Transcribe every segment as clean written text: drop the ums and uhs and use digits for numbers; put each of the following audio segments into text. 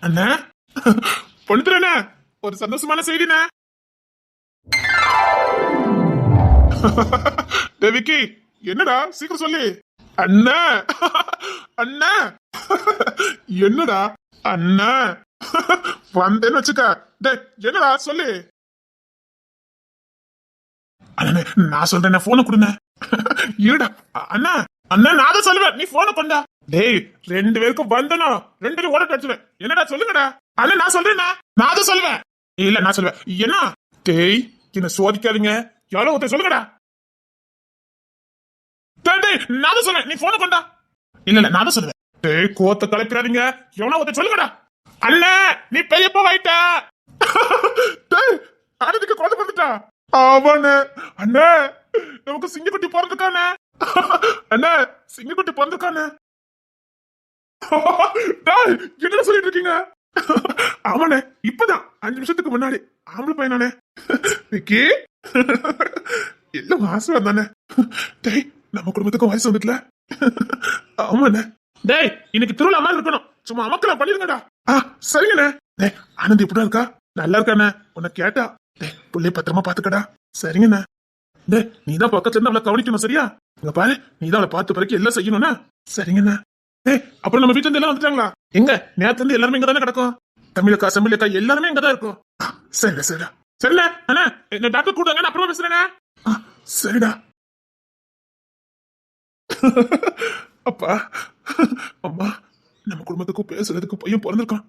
அண்ணா பொண்ணுத்துறண்ணா ஒரு சந்தோஷமான செய்திண்ணா. விக்கி என்னடா சீக்கிரம் சொல்லு. அண்ணா அண்ணா என்னடா அண்ணா வந்தேன்னு வச்சுக்க. டேய் என்னடா சொல்லு. அண்ணே நான் சொல்றேன் போனை கொடுங்க. இருடா அண்ணா அண்ணா நான் தான் சொல்லுவேன் நீ போனை பண்ணா. டேய் 2 பேருக்கும் வந்தனா 2 பேரும் ஓட கடிச்சுவேன். என்னடா சொல்லுங்கடா. அண்ணா நான் சொல்றேன்னா நான் தான் சொல்லுவேன். இல்ல நான் சொல்லுவேன். என்ன டேய் என்ன சோதிக்காதீங்க. எவ்வளவு ஒருத்தர் சொல்லுங்கடா. டேய் நான் தான் சொல்லுவேன் நீ போனை பண்ணா. இல்ல நான் தான் சொல்லுவேன். டேய் கோத்த கலப்பிடாதீங்க. எவ்வளவு ஒருத்தர் சொல்லுங்கடா. அண்ணா நீ பெரியப்பா ஆயிட்ட. டேய் அண்ணனுக்கு குழந்தை பிறந்துட்டா. அவனே அண்ணா நமக்கு சிங்கக்குட்டி பிறந்திருக்கானே. அண்ணா சிங்கக்குட்டி பிறந்திருக்கானே. என்ன சொல்லிட்டு இருக்கீங்க? ஆமாண்ணே இப்பதான் 5 நிமிஷத்துக்கு முன்னாடி ஆம்பளை பையனானே. விக்கி எல்லாம் ஆசை தானே. டேய் நம்ம குடும்பத்துக்கும் வயசு வந்துட்டுல. ஆமாண்ணே. டேய் இன்னைக்கு திருவிழா மாதிரி இருக்கணும். சும்மா அமக்கலாம் பண்ணிருங்கடா. சரிங்கண்ணே. டேய் ஆனந்த் எப்படியா இருக்கா? நல்லா இருக்கானே. உன்னை கேட்டா. டேய் புள்ளைய பத்திரமா பாத்துக்கடா. சரிங்கண்ணே. டேய் நீதான் பக்கத்துல இருந்து அவளை கவனிக்கணும் சரியா? இங்க பாரு நீதான் அவளை பார்த்து பிறகு எல்லாம் செய்யணும்னா. சரிங்கண்ணா. ஏய் அப்புறம் நம்ம வீட்டுல இருந்து எல்லாம் வந்துட்டாங்களா? எங்க நேரத்துல இருந்து எல்லாருமே இங்க தானே கிடக்கும். தமிழக்கா செம்பிலக்கா எல்லாருமே இங்கதான் இருக்கும். சரிடா சரிடா சரிண்ணே. அண்ணா என்ன டாக்டர் கூட்டாங்க அப்புறமா பேசுறேண்ணே. சரிடா. அப்பா அம்மா நம்ம குடும்பத்துக்கும் பேசுறதுக்கும் பையன் பிறந்திருக்கான்.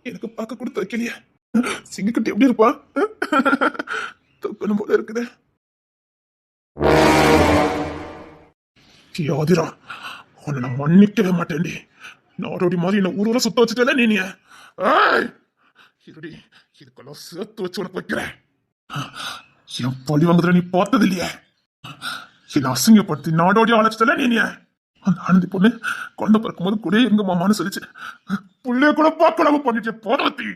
எனக்கு பார்க்க கொடுத்து வைக்கலையே. சிங்கக்குட்டி எப்படி இருப்பா? தூக்கணும் போல இருக்குது. யோதிரா உன்னை நான் மன்னிக்கவே மாட்டேன்டி. நாடோடி மாதிரி என்ன ஊர் சுத்த வச்சுட்டே நீ. இருடி இதுக்கெல்லாம் சேர்த்து வச்சு உனக்கு வைக்கிறேன். என் பழி வாங்குற நீ பார்த்தது இல்லையே. என்ன அசிங்கப்படுத்தி நாடோடி அழைச்சிட்டல நீ. அந்த ஆனந்தி பொண்ணு குழந்தை பிறக்கும் போது கூட எங்க மாமான்னு சொல்லிச்சு. புள்ளைய கூட பார்க்கலாம பண்ணிட்டு போராத்தி.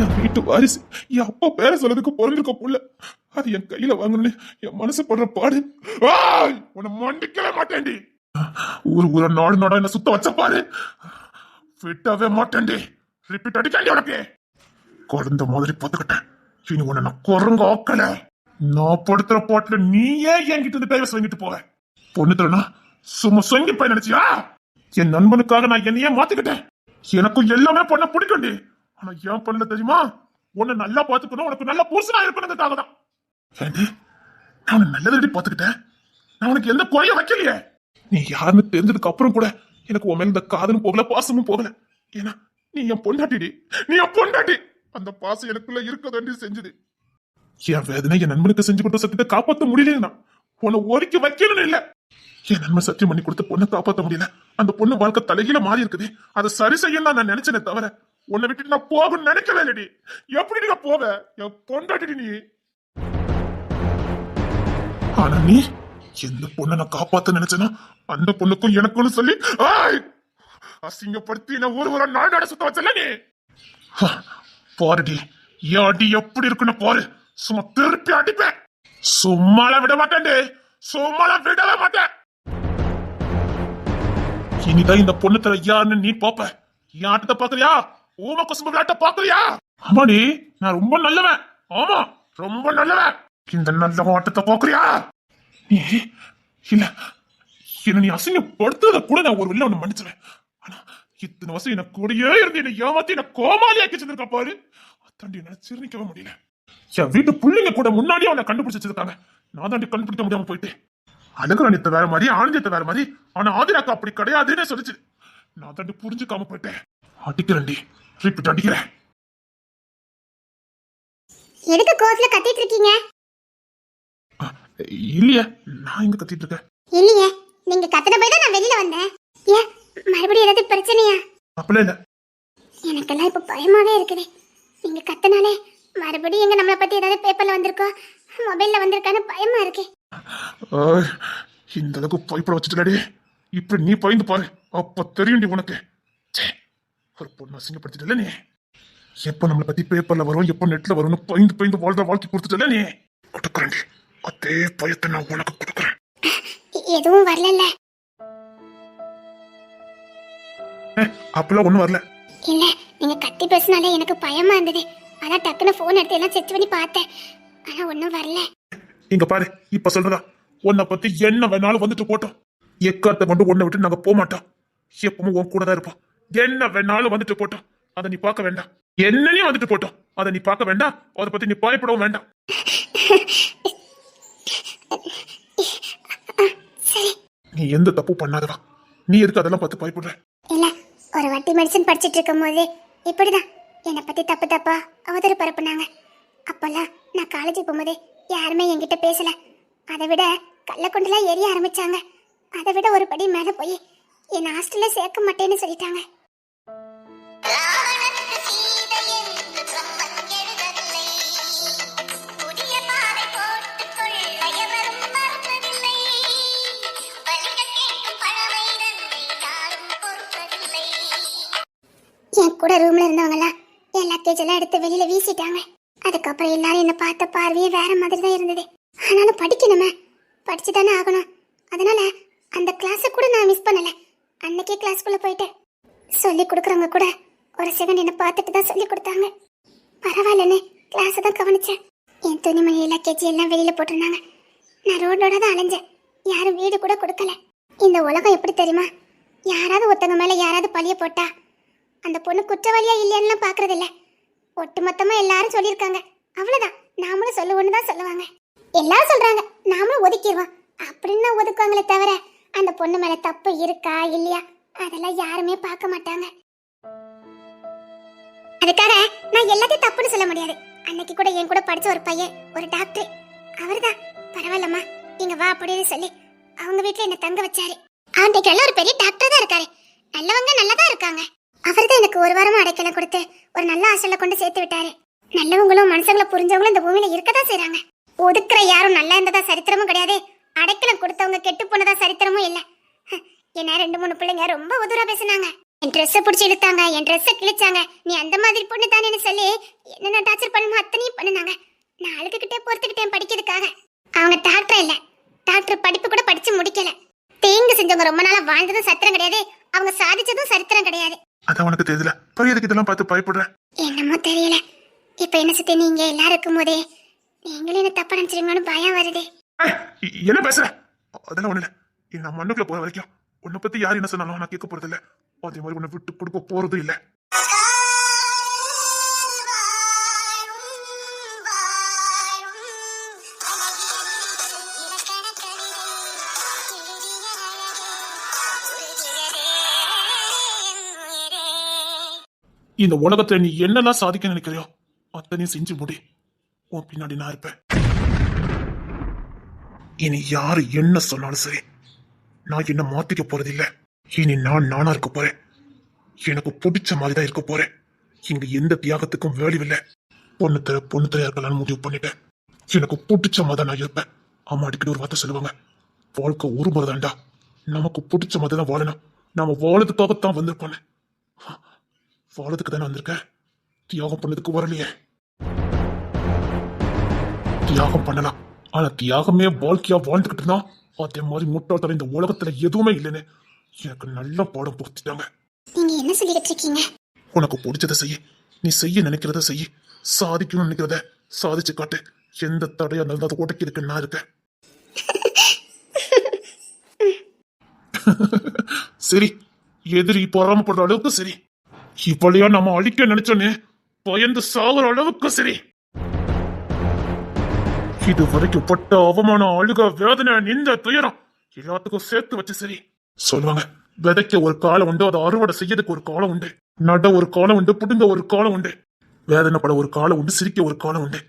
என் வீட்டு வாரிசு என் அப்பா பேர சொல்லதுக்கு பிறந்திருக்க புள்ள. அது என் கையில வாங்கணும்னு என் மனசு படுற பாடு. உன்னை மன்னிக்கவே மாட்டேன்டி. ஊர நாடு நாடா என்ன சுத்த வச்ச பாரு. விட்டவே மாட்டேன்டி. ரிப்பீட் அடிக்காண்டி உனக்கு. குழந்தை மாதிரி பார்த்துக்கிட்டேன். இனி உன்னை நான் குரங்க ஆக்கல. நான் படுத்துற பாட்டுல நீயே என்கிட்ட இருந்து டைவர்ஸ் வாங்கிட்டு போவ. பொண்ணு தரனா சும்மா சொங்கி போய் நினைச்சியா? என் நண்பனுக்காக நான் என்னையே மாத்திக்கிட்டேன். எனக்கும் எல்லாமே பொண்ண பிடிக்கண்டி. ஆனா ஏன் பண்ணல தெரியுமா? உன்னை நல்லா பாத்துக்கணும், உனக்கு நல்ல புருஷனா இருக்கணுங்கிறதுக்காக தான். ஏண்டி நான் நல்லதடி பாத்துக்கிட்டேன். நான் உனக்கு எந்த குறைய வைக்கலையே. நீ யாருன்னு தெரிஞ்சதுக்கு அப்புறம் கூட எனக்கு உன் மேல இந்த காதலும் போகல பாசமும் போகல. ஏன்னா நீ என் பொண்டாட்டிடி. நீ என் பொண்டாட்டி. அந்த பாசம் எனக்குள்ள இருக்கதாண்டி செஞ்சது. என் வேதனை என் நண்பனுக்கு செஞ்சு கொடுத்த சத்தியத்தை காப்பாற்ற முடியலன்னா உன்னை ஒதுக்கி வைக்கணும் இல்ல. என் நண்பன் சத்தியம் பண்ணி கொடுத்த பொண்ணை காப்பாற்ற முடியல. அந்த பொண்ணு வாழ்க்கை தலைகீழ மாறி இருக்குது. அதை சரி செய்யணும் நான் நினைச்சேனே தவிர உன்னை விட்டுட்டு நான் போகணும்னு நினைக்கவே இல்லடி. எப்படி நீங்க போவ? என் பொண்டாட்டி நீ. ஆனா நீ எந்த பொண்ணை நான் காப்பாத்த நினைச்சேன்னா அந்த பொண்ணுக்கும் எனக்குன்னு சொல்லி அசிங்கப்படுத்தி நான் ஒரு நாடு சுத்த வச்சல நீ. பாருடி என் அடி எப்படி இருக்குன்னு பாரு. சும்மா திருப்பி அடிப்பேன். சும்மால விட மாட்டேன். சும்மால விடவே மாட்டேன். இனிதான் இந்த பொண்ணு தர யாருன்னு நீ பாப்ப. என் ஆட்டத்தை பாக்குறியா? ஊம கொசும்பு விளையாட்ட பாக்குறியா? ஆமாடி நான் ரொம்ப நல்லவன். ஆமா ரொம்ப நல்லவன். இந்த நல்ல ஆட்டத்தை பாக்குறியா? நீ இல்ல என்ன நீ அசிங்கப்படுத்துறத கூட நான் ஒரு வெளில ஒண்ணு மன்னிச்சுவேன். ஆனா இத்தனை வருஷம் என்ன கூடயே இருந்து என்ன ஏமாத்தி என்ன கோமாளி ஆக்கி வச்சிருக்கா பாரு. அத்தாண்டி என்னால சிரிக்கவே முடியல. என் வீட்டு பிள்ளைங்க கூட முன்னாடியே அவனை கண்டுபிடிச்சு வச்சிருக்காங்க. நான் தாண்டி கண்டுபிடிக்க முடியாம போயிட்டு. அழகுராணித்த வேற மாதிரி ஆனந்தியத்தை வேற மாதிரி. ஆனா ஆதிராக்கா அப்படி கிடையாதுன்னு சொல்லிச்சு. நான் தாண்டி புரிஞ்சுக்காம போயிட்டேன். அடிக்கிறேன்டி ரிப்பீட் அடிக்கிறேன். எதுக்கு கோர்ட்ல கத்திட்டு இருக்கீங்க? இல்லையே நான் இங்க கத்திட்டு இருக்கேன். இல்லையே நீங்க கத்தின போய் தான் நான் வெளியில வந்தேன். ஏன் மறுபடியும் ஏதாவது பிரச்சனையா? அப்பல இல்ல. எனக்கெல்லாம் இப்ப பயமாவே இருக்குது. நீங்க கத்தினாலே மறுபடியும் எங்க நம்மளை பத்தி ஏதாவது பேப்பர்ல வந்திருக்கோ மொபைல்ல வந்திருக்கான்னு பயமா இருக்கு. இந்த அளவுக்கு பயப்பட வச்சுட்டடி. இப்ப நீ பயந்து பாரு. அப்ப தெரியும் உனக்கு. ஒரு பொண்ணு அசிங்கப்படுத்திட்டல நீ. எப்ப நம்மளை பத்தி பேப்பர்ல வரும் எப்ப நெட்ல வரும்னு பயந்து பயந்து வாழ்ற வாழ்க்கை கொடுத்துட்டல நீ. கொடுக்குறேன்டி அதே பயத்தை நான் உனக்கு கொடுக்குறேன். எதுவும் வரல. அப்பெல்லாம் ஒண்ணும் வரல. இல்ல நீங்க கத்தி பேசினாலே எனக்கு பயமா இருந்தது. அதான் டக்குன்னு போன் எடுத்து எல்லாம் செக் பண்ணி பார்த்தேன். ஆனா ஒண்ணும் வரல. இங்க பாரு, இப்ப சொல்றதா உன்னை பத்தி என்ன வேணாலும் வந்துட்டு போட்டோம். எக்காரத்தை கொண்டு உன்னை விட்டு நாங்க போக மாட்டோம். எப்பவும் உன் கூட தான் இருப்போம். என்ன வேணாலும் வந்துட்டு போட்டோம், அதை நீ பார்க்க வேண்டாம். என்னையும் வந்துட்டு போட்டோம், அதை நீ பார்க்க வேண்டாம். அதை பத்தி நீ பயப்படவும் வேண்டாம். சரி. நீ எந்த தப்பு பண்ணாதவா, நீ எதுக்கு அதெல்லாம் பார்த்து பயப்படுற? இல்ல ஒரு வாட்டி மெடிசன் படிச்சிட்டு இருக்கும் போது இப்படிதான் என்னை பத்தி தப்பு தப்பா அவதூறு பரப்புனாங்க. அப்பெல்லாம் நான் காலேஜ் போகும்போது யாருமே என்கிட்ட பேசல. அதை விட கள்ளக்கொண்டுலாம் எரிய ஆரம்பிச்சாங்க. அதை விட ஒரு படி மேல போய் என் ஹாஸ்டல்ல சேர்க்க மாட்டேன்னு சொல்லிட்டாங்க. என் கூட ரூம்ல இருந்தவங்கலாம் என் லக்கேஜ் எல்லாம் எடுத்து வெளியில வீசிட்டாங்க. அதுக்கப்புறம் எல்லாரும் என்ன பார்த்த பார்வையே வேற மாதிரி தான் இருந்தது. ஆனாலும் படிக்கணுமே, படிச்சு தானே ஆகணும். அதனால அந்த கிளாஸை கூட நான் மிஸ் பண்ணல. அன்னைக்கே கிளாஸ்க்குள்ள போயிட்டேன். சொல்லி கொடுக்குறவங்க கூட ஒரு செகண்ட் என்ன பார்த்துட்டு தான் சொல்லி கொடுத்தாங்க. பரவாயில்லன்னு கிளாஸை தான் கவனிச்சேன். என் துணிமணி லக்கேஜ் எல்லாம் வெளியில போட்டிருந்தாங்க. நான் ரோடோட தான் அலைஞ்சேன். யாரும் வீடு கூட கொடுக்கல. இந்த உலகம் எப்படி தெரியுமா? யாராவது ஒருத்தவங்க மேல யாராவது பழிய போட்டா அந்த பொண்ணு குற்றவாளியா இல்லையான்னு பாக்குறது இல்ல. ஒட்டு மொத்தமா எல்லாரும் சொல்லியிருக்காங்க, அவ்வளவுதான் நாமளும் சொல்லுவோன்னு தான் சொல்லுவாங்க. எல்லாரும் சொல்றாங்க, நாமளும் ஒதுக்கிடுவோம் அப்படின்னு ஒதுக்குவாங்களே தவிர அந்த பொண்ணு மேல தப்பு இருக்கா இல்லையா அதெல்லாம் யாருமே பார்க்க மாட்டாங்க. அதுக்காக நான் எல்லாத்தையும் தப்புன்னு சொல்ல முடியாது. அன்னைக்கு கூட என் கூட படிச்ச ஒரு பையன், ஒரு டாக்டர், அவர்தான் பரவாயில்லம்மா இங்க வா அப்படின்னு சொல்லி அவங்க வீட்டுல என்ன தங்க வச்சாரு. அவன்கிட்ட எல்லாம் ஒரு பெரிய டாக்டர் தான் இருக்காரு. நல்லவங்க நல்லதா இருக்காங்க. அவர்தான் எனக்கு ஒரு வாரமா அடைக்கலம் கொடுத்து ஒரு நல்ல ஹாஸ்டல்ல கொண்டு சேர்த்து விட்டாரு. நல்லவங்களும் மனுஷங்களை புரிஞ்சவங்களும் இந்த பூமியில இருக்கதான் செய்றாங்க. ஒதுக்குற யாரும் நல்லா இருந்ததா சரித்திரமும் கிடையாது. அடைக்கலம் கொடுத்தவங்க கெட்டு போனதா சரித்திரமும் இல்ல. என்ன 2-3 பிள்ளைங்க ரொம்ப உதுரா பேசினாங்க. என் ட்ரெஸ்ஸை பிடிச்சி இழுத்தாங்க, என் ட்ரெஸ்ஸை கிழிச்சாங்க. நீ அந்த மாதிரி பொண்ணு தானேன்னு சொல்லி என்னென்ன டார்ச்சர் பண்ணுமோ அத்தனையும் பண்ணுனாங்க. நான் அழுதுகிட்டே பொறுத்துக்கிட்டேன் படிக்கிறதுக்காக. அவங்க டாக்டர் இல்ல, டாக்டர் படிப்பு கூட படிச்சு முடிக்கல. தேங்கு செஞ்சவங்க ரொம்ப நாளா வாழ்ந்ததும் சரித்திரம் கிடையாது, அவங்க சாதிச்சதும் சரித்திரம் கிடையாது. அதான் உனக்கு தெரியல, பெரியதுக்கு இதெல்லாம் பார்த்து பயப்படுற. என்னமோ தெரியல, இப்ப என்ன சுத்தி நீங்க எல்லாரும் இருக்கும் போதே நீங்களும் என்ன தப்பா நினைச்சிருங்கன்னு பயம் வருது. என்ன பேசுற? அதெல்லாம் ஒண்ணு இல்ல. நான் மண்ணுக்குள்ள போற வரைக்கும் உன்னை பத்தி யார் என்ன சொன்னாலும் நான் கேட்க போறது இல்ல. அதே மாதிரி உன்னை விட்டு கொடுக்க போறதும் இல்ல. இந்த உலகத்துல நீ என்னெல்லாம் சாதிக்க நினைக்கிறியோ அத்தனையும் செஞ்சு முடி. உன் பின்னாடி நான் இருப்பேன். இனி யாரு என்ன சொன்னாலும் சரி, நான் என்ன மாத்திக்க போறது இல்ல. இனி நான் நானா இருக்க போறேன். எனக்கு பிடிச்ச மாதிரிதான் இருக்க போறேன். இங்க எந்த தியாகத்துக்கும் வேல்யூ இல்ல. பொண்ணு தர இருக்கலாம்னு முடிவு பண்ணிட்டேன். எனக்கு பிடிச்ச மாதிரி நான் இருப்பேன். அம்மா அடிக்கடி ஒரு வார்த்தை சொல்லுவாங்க, வாழ்க்கை ஒரு முறை தான்டா, நமக்கு பிடிச்ச மாதிரி தான் வாழணும். நாம வாழறதுக்காகத்தான் வந்திருப்போன்னு. வாழறதுக்கு தானே வந்திருக்கேன், தியாகம் பண்ணதுக்கு வரலையே. தியாகம் பண்ணலாம், ஆனா தியாகமே வாழ்க்கையா வாழ்ந்துகிட்டு இருந்தா அதே மாதிரி முட்டாள்தனம் இந்த உலகத்துல எதுவுமே இல்லைன்னு எனக்கு நல்ல பாடம் புரிஞ்சுட்டாங்க. நீங்க என்ன சொல்லிட்டு இருக்கீங்க? உனக்கு பிடிச்சதை செய்ய, நீ செய்ய நினைக்கிறத செய்ய, சாதிக்கணும்னு நினைக்கிறத சாதிச்சு காட்டு. எந்த தடையா இருந்தாலும் அதை உடைக்கிறதுக்கு நான் இருக்கேன். சரி, எதிரி பொறாமப்படுற அளவுக்கு சரி, இப்படியா நம்ம அழிக்க நினைச்சோன்னு பயந்து சாகுற அளவுக்கு சரி. இது வரைக்கும் பட்ட அவமான அழுக வேதனை நின்ற துயரம் எல்லாத்துக்கும் சேர்த்து வச்சு சரி. சொல்லுவாங்க, விதைக்க ஒரு காலம் உண்டு, அதை அறுவடை செய்யறதுக்கு ஒரு காலம் உண்டு. நட ஒரு காலம் உண்டு, புடுங்க ஒரு காலம் உண்டு. வேதனைப்பட ஒரு காலம் உண்டு, சிரிக்க ஒரு காலம் உண்டு.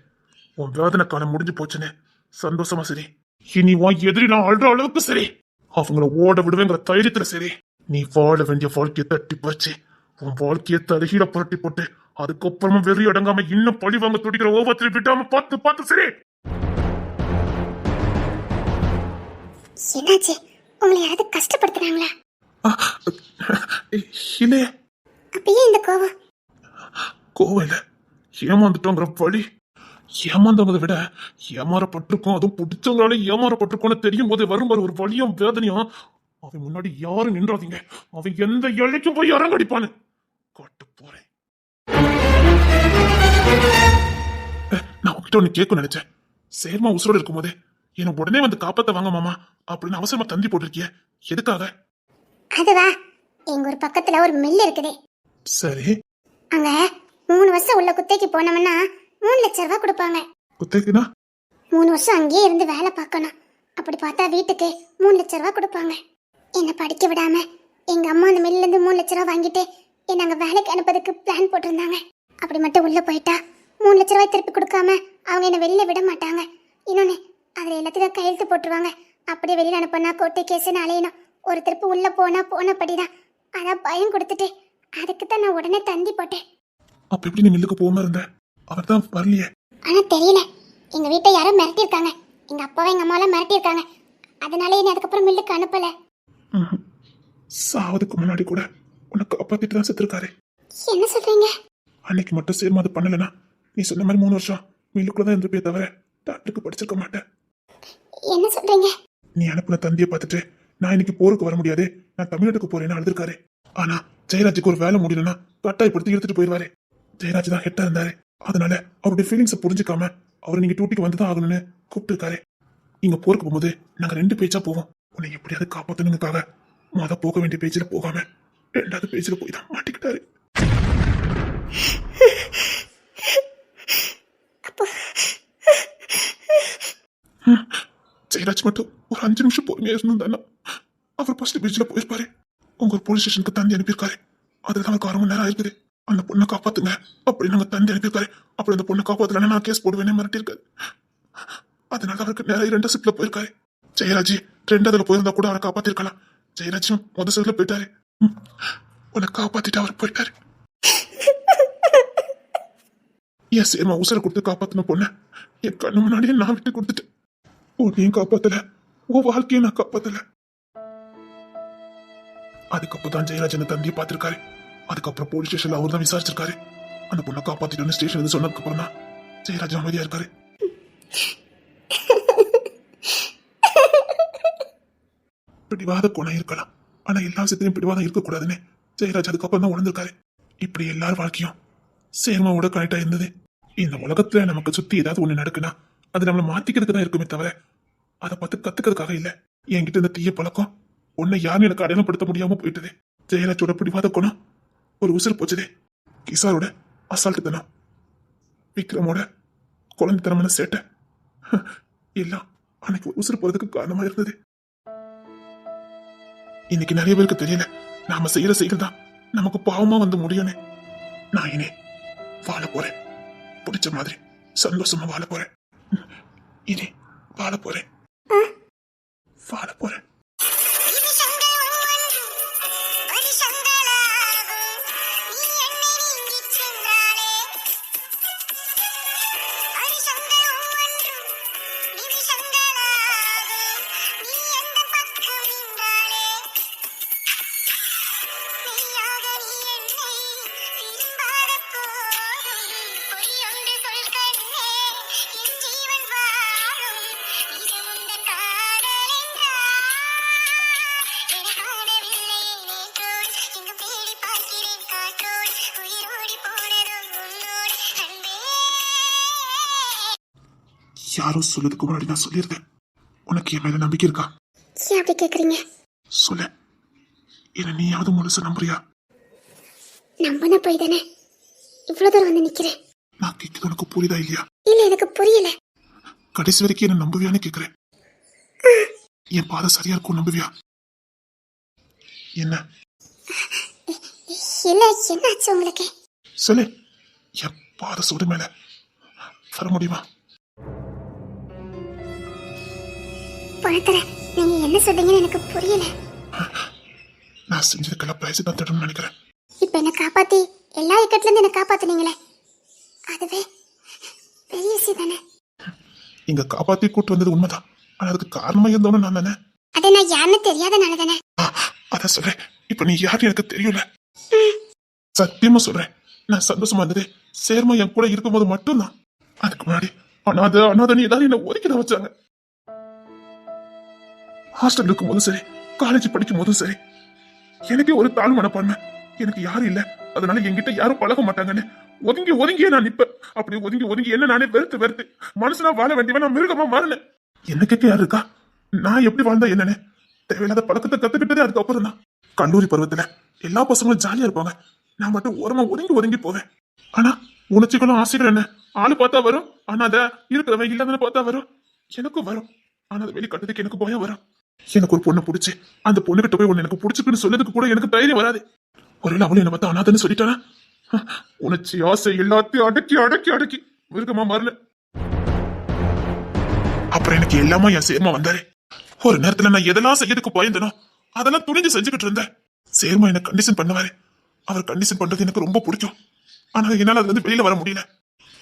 உன் வேதனை காலம் முடிஞ்சு போச்சுன்னு சந்தோஷமா சரி. இனி உன் எதிரி நான் அழுற அளவுக்கு சரி, அவங்கள ஓட விடுவேங்கிற தைரியத்துல சரி. நீ வாழ வேண்டிய வாழ்க்கையை தட்டி பறிச்சு உன் வாழ்க்கையை தலகீழ புரட்டி போட்டு அதுக்கப்புறமா வெறி அடங்காம இன்னும் பழி வாங்க துடிக்கிற ஒவ்வொருத்தரையும் விடாம பார்த்து பார்த்து சரி. என்னாச்சு? உங்களை யாராவது கஷ்டப்படுத்துறாங்களா? இல்லையே. அப்பயே இந்த கோவம்? கோவம் இல்ல, ஏமாந்துட்டோங்கிற வழி. ஏமாந்தவங்களை விட ஏமாறப்பட்டிருக்கோம், அதுவும் பிடிச்சவங்களால ஏமாறப்பட்டிருக்கோம்னு தெரியும் போது வரும்போது ஒரு வலியும் வேதனையும் அவன் முன்னாடி யாரும் நின்றாதீங்க. அவன் எந்த எல்லைக்கும் போய் இறங்கடிப்பான்னு காட்டு போறேன். நான் உங்ககிட்ட ஒண்ணு கேட்க நினைச்சேன். சேர்மா உசுரோட இருக்கும் போதே என்ன உடனே வந்து காப்பாத்த வாங்க மாமா அப்படின்னு அவசரமா தந்தி போட்டிருக்கிய, எதுக்காக? அதுவா, எங்க ஒரு பக்கத்துல ஒரு மில் இருக்குது. சரி, அங்க 3 வருஷம் உள்ள குத்தைக்கு போனோம்னா 3 லட்சம் ரூபாய் கொடுப்பாங்க. குத்தைக்குனா 3 வருஷம் அங்கேயே இருந்து வேலை பார்க்கணும். அப்படி பார்த்தா வீட்டுக்கு 3 லட்சம் ரூபாய் கொடுப்பாங்க. என்ன படிக்க விடாம எங்க அம்மா அந்த மில்ல இருந்து 3 லட்சம் ரூபாய் வாங்கிட்டு என்ன அங்க வேலைக்கு அனுப்பதுக்கு பிளான் போட்டிருந்தாங்க. அப்படி மட்டும் உள்ள போயிட்டா 3 லட்சம் ரூபாய் திருப்பி கொடுக்காம அவங்க என்ன வெளியில விட மாட்டாங்க. இன்னொன்னு, அதுல எல்லாத்துக்கும் கையெழுத்து போட்டுருவாங்க. அப்படியே வெளியில அனுப்பினா கோர்ட்டு கேஸ்ன்னு அலையணும். ஒரு திருப்பு உள்ள போனபடிதான். அதான் பயம் கொடுத்துட்டு அதுக்கு தான் நான் உடனே தந்தி போட்டேன். அப்ப எப்படி நீ மில்லுக்கு போகாம இருந்த? அவர் தான் வரலையே. ஆனா தெரியல, எங்க வீட்டை யாரோ மிரட்டியிருக்காங்க. எங்க அப்பாவை எங்க அம்மாவெல்லாம் மிரட்டியிருக்காங்க. அதனால என்ன அதுக்கப்புறம் மில்லுக்கு அனுப்பல. சாவதுக்கு முன்னாடி கூட உன்னை காப்பாத்திட்டு தான் செத்துருக்காரு. என்ன சொல்றீங்க? அன்னைக்கு மட்டும் சேர்மா அது பண்ணலனா நீ சொன்ன மாதிரி 3 வருஷம் மில்லுக்குள்ளதான் இருந்துப்பே தவிர டாக்டருக்கு படிச்சிருக்க மாட்டேன். என்ன சொல்றீங்க? நீ அனுப்புன தந்தியை பார்த்துட்டு நான் இன்னைக்கு போருக்கு வர முடியாது, நான் தமிழ்நாட்டுக்கு போறேன்னு அழுதுருக்காரு. ஆனா ஜெயராஜுக்கு ஒரு வேலை முடியலன்னா கட்டாயப்படுத்தி எடுத்துட்டு போயிடுவாரு. ஜெயராஜ் தான் ஹெட்டா இருந்தாரு. அதனால அவருடைய ஃபீலிங்ஸை புரிஞ்சுக்காம அவர் நீங்க டியூட்டிக்கு வந்துதான் ஆகணும்னு கூப்பிட்டு இருக்காரு. இங்க போருக்கு போகும்போது நாங்க 2 பேச்சா போவோம். உன்னை எப்படியாவது காப்பாத்தணுங்காக போக வேண்டிய பேஜ்ல போகாம 2வது பேஜ்ல போய் தான் மாட்டிக்கிட்டாரு. ஜெயராஜ் மட்டும் ஒரு 5 நிமிஷம் பொறுமையா இருந்தா அவர் ஃபர்ஸ்ட் பேஜ்ல போயிருப்பாரு. உங்க போலீஸ் ஸ்டேஷனுக்கு தந்தி அனுப்பியிருக்காரு. அதுதான் எனக்கு 1/2 மணி நேரம் ஆயிருக்குது. அந்த பொண்ணை காப்பாத்துங்க அப்படி நாங்க தந்தி அனுப்பியிருக்காரு. அப்படி அந்த பொண்ணை காப்பாத்தலன்னா நான் கேஸ் போடுவேன்னு மிரட்டிருக்காரு. அதனால அவருக்கு நேரம் 2 ஷிப்ட்ல போயிருக்காரு. ஜெயராஜ் 2வதுல போயிருந்தா கூட அவரை காப்பாத்திருக்கலாம். ஜெயராஜும் முத ஷிப்ட்ல போயிட்டாரு. உன்னை காப்பாத்திட்டு அவர் போயிட்டாரு. என் சேர்மா உசுரை கொடுத்து காப்பாத்தின பொண்ண என் கண்ணு முன்னாடியே நான் விட்டு கொடுத்துட்டேன். உன்னையும் காப்பாத்தல, உன் வாழ்க்கையும் நான் காப்பாத்தல. அதுக்கப்புறம் தான் ஜெயராஜ் அந்த தந்தியை பார்த்திருக்காரு. அதுக்கப்புறம் போலீஸ் ஸ்டேஷன்ல அவர் தான் விசாரிச்சிருக்காரு. அந்த பொண்ணை காப்பாத்திட்டு ஸ்டேஷன் வந்து சொன்னதுக்கு அப்புறம் தான் ஜெயராஜ் அமைதியா இருக்காரு. பிடிவாத குணம் இருக்கலாம், ஆனா எல்லா விஷயத்திலையும் பிடிவாதம் இருக்கக்கூடாதுன்னு ஜெயராஜ் அதுக்கப்புறம் தான் உணர்ந்திருக்காரு. இப்படி எல்லார் வாழ்க்கையும் சேர்மாவோட கனெக்ட் ஆயிருந்தது. இந்த உலகத்துல நமக்கு சுத்தி ஏதாவது ஒண்ணு நடக்குன்னா அது நம்மளை மாத்திக்கிறதுக்கு தான் இருக்குமே தவிர அதை பார்த்து கத்துக்கிறதுக்காக இல்ல. என்கிட்ட இந்த தீய பழக்கம் உன்னை யாரும் எனக்கு அடையாளப்படுத்த முடியாம போயிட்டது. ஜெயராஜோட பிடிவாத குணம் ஒரு உசுறு போச்சதே. கிசாரோட அசால்ட்டு தனம், விக்ரமோட குழந்தைத்தனமான சேட்டை எல்லாம் அன்னைக்கு ஒரு உசுறு போறதுக்கு காரணமா இருந்தது. இன்னைக்கு நிறைய பேருக்கு தெரியல நாம செய்யற செயல் தான் நமக்கு பாவமா வந்து முடியும்னு. நான் இனி வாழ போறேன், பிடிச்ச மாதிரி சந்தோஷமா வாழ போறேன். இனி வாழ போறேன், வாழ போறேன். யாரோ சொல்றதுக்கு முன்னாடி நான் சொல்லியிருந்தேன். உனக்கு என் மேல நம்பிக்கை இருக்கா? ஏன் அப்படி கேக்குறீங்க? சொல்ல, என்ன நீயாவது முழுசா நம்புறியா? நம்பின போய் தானே இவ்வளவு தூரம் வந்து நிக்கிறேன். நான் கேட்கிறது உனக்கு புரியுதா இல்லையா? இல்ல, எனக்கு புரியல. கடைசி வரைக்கும் என்ன நம்புவியான்னு கேக்குறேன். என் பாதை சரியா இருக்கும் நம்புவியா? என்ன இல்ல, என்னாச்சு உங்களுக்கு? சொல்லு, என் பாதை சுடு மேல வர முடியுமா? பணத்தர, நீங்க என்ன சொல்றீங்கன்னு எனக்கு புரியல. நான் செஞ்சதுக்கெல்லாம் பிரைஸ் தான் தரணும்னு நினைக்கிறேன். இப்ப என்ன காப்பாத்தி எல்லா இக்கட்ல இருந்து என்ன காப்பாத்துனீங்களே, அதுவே பெரிய விஷயம் தானே. இங்க காப்பாத்தி கூட்டு வந்தது உண்மைதான். ஆனா அதுக்கு காரணமா இருந்தவன நான் தானே. அதை நான் யாருன்னு தெரியாதனால தானே. அதான் சொல்றேன், இப்ப நீ யாருன்னு எனக்கு தெரியல. சத்தியமா சொல்றேன், நான் சந்தோஷமா இருந்தது சேர்மா என் கூட இருக்கும்போது மட்டும்தான். அதுக்கு முன்னாடி அனாத நீ எல்லாரும் என்ன ஒதுக்கிதான் வச்சாங்க. ஹாஸ்டல் இருக்கும்போது சரி, காலேஜ் படிக்கும் போதும் சரி எனக்கே ஒரு தாழ்வு மனப்பான்மை. எனக்கு யாரும் இல்ல, அதனால என்கிட்ட யாரும் பழக மாட்டாங்கன்னு ஒதுங்கி ஒதுங்கியே நான் நிப்பேன். அப்படி ஒதுங்கி ஒதுங்கி என்ன நானே வெறுத்து மனுஷனா வாழ வேண்டியவன் நான் மிருகமா மாறினேன். என்ன கேட்க யாரு இருக்கா? நான் எப்படி வாழ்ந்தா என்னன்னு தேவையில்லாத பழக்கத்தை கத்துக்கிட்டதே அதுக்கப்புறம் தான். கல்லூரி பருவத்துல எல்லா பசங்களும் ஜாலியா இருப்பாங்க, நான் மட்டும் ஓரமா ஒதுங்கி ஒதுங்கி போவேன். ஆனா உணர்ச்சிகளும் ஆசைகள் என்ன ஆளு பார்த்தா வரும், ஆனா அத இருக்கிறவன் இல்லாதவன பார்த்தா வரும். எனக்கும் வரும், ஆனா அதை வெளிக்காட்டுறதுக்கு எனக்கு பயம் வரும். எனக்கு ஒரு பொண்ணை பிடிச்சி அந்த பொண்ணுகிட்ட போய் ஒன்னு எனக்கு பிடிச்சிருக்குன்னு சொல்லதுக்கு கூட எனக்கு தைரியம் வராது. ஒருவேளை அவளும் என்ன பார்த்தா அனாதன்னு சொல்லிட்டானா, உணர்ச்சி ஆசை எல்லாத்தையும் அடக்கி அடக்கி அடக்கி மிருகமா மாறின. அப்புறம் எனக்கு எல்லாமே என் சேர்மா வந்தாரு. ஒரு நேரத்துல நான் எதெல்லாம் செய்யறதுக்கு பயந்தனோ அதெல்லாம் துணிஞ்சு செஞ்சுக்கிட்டு இருந்தேன். சேர்மா என்ன கண்டிஷன் பண்ணுவாரு. அவர் கண்டிஷன் பண்றது எனக்கு ரொம்ப பிடிக்கும், ஆனா என்னால அதுல இருந்து வெளியில வர முடியல.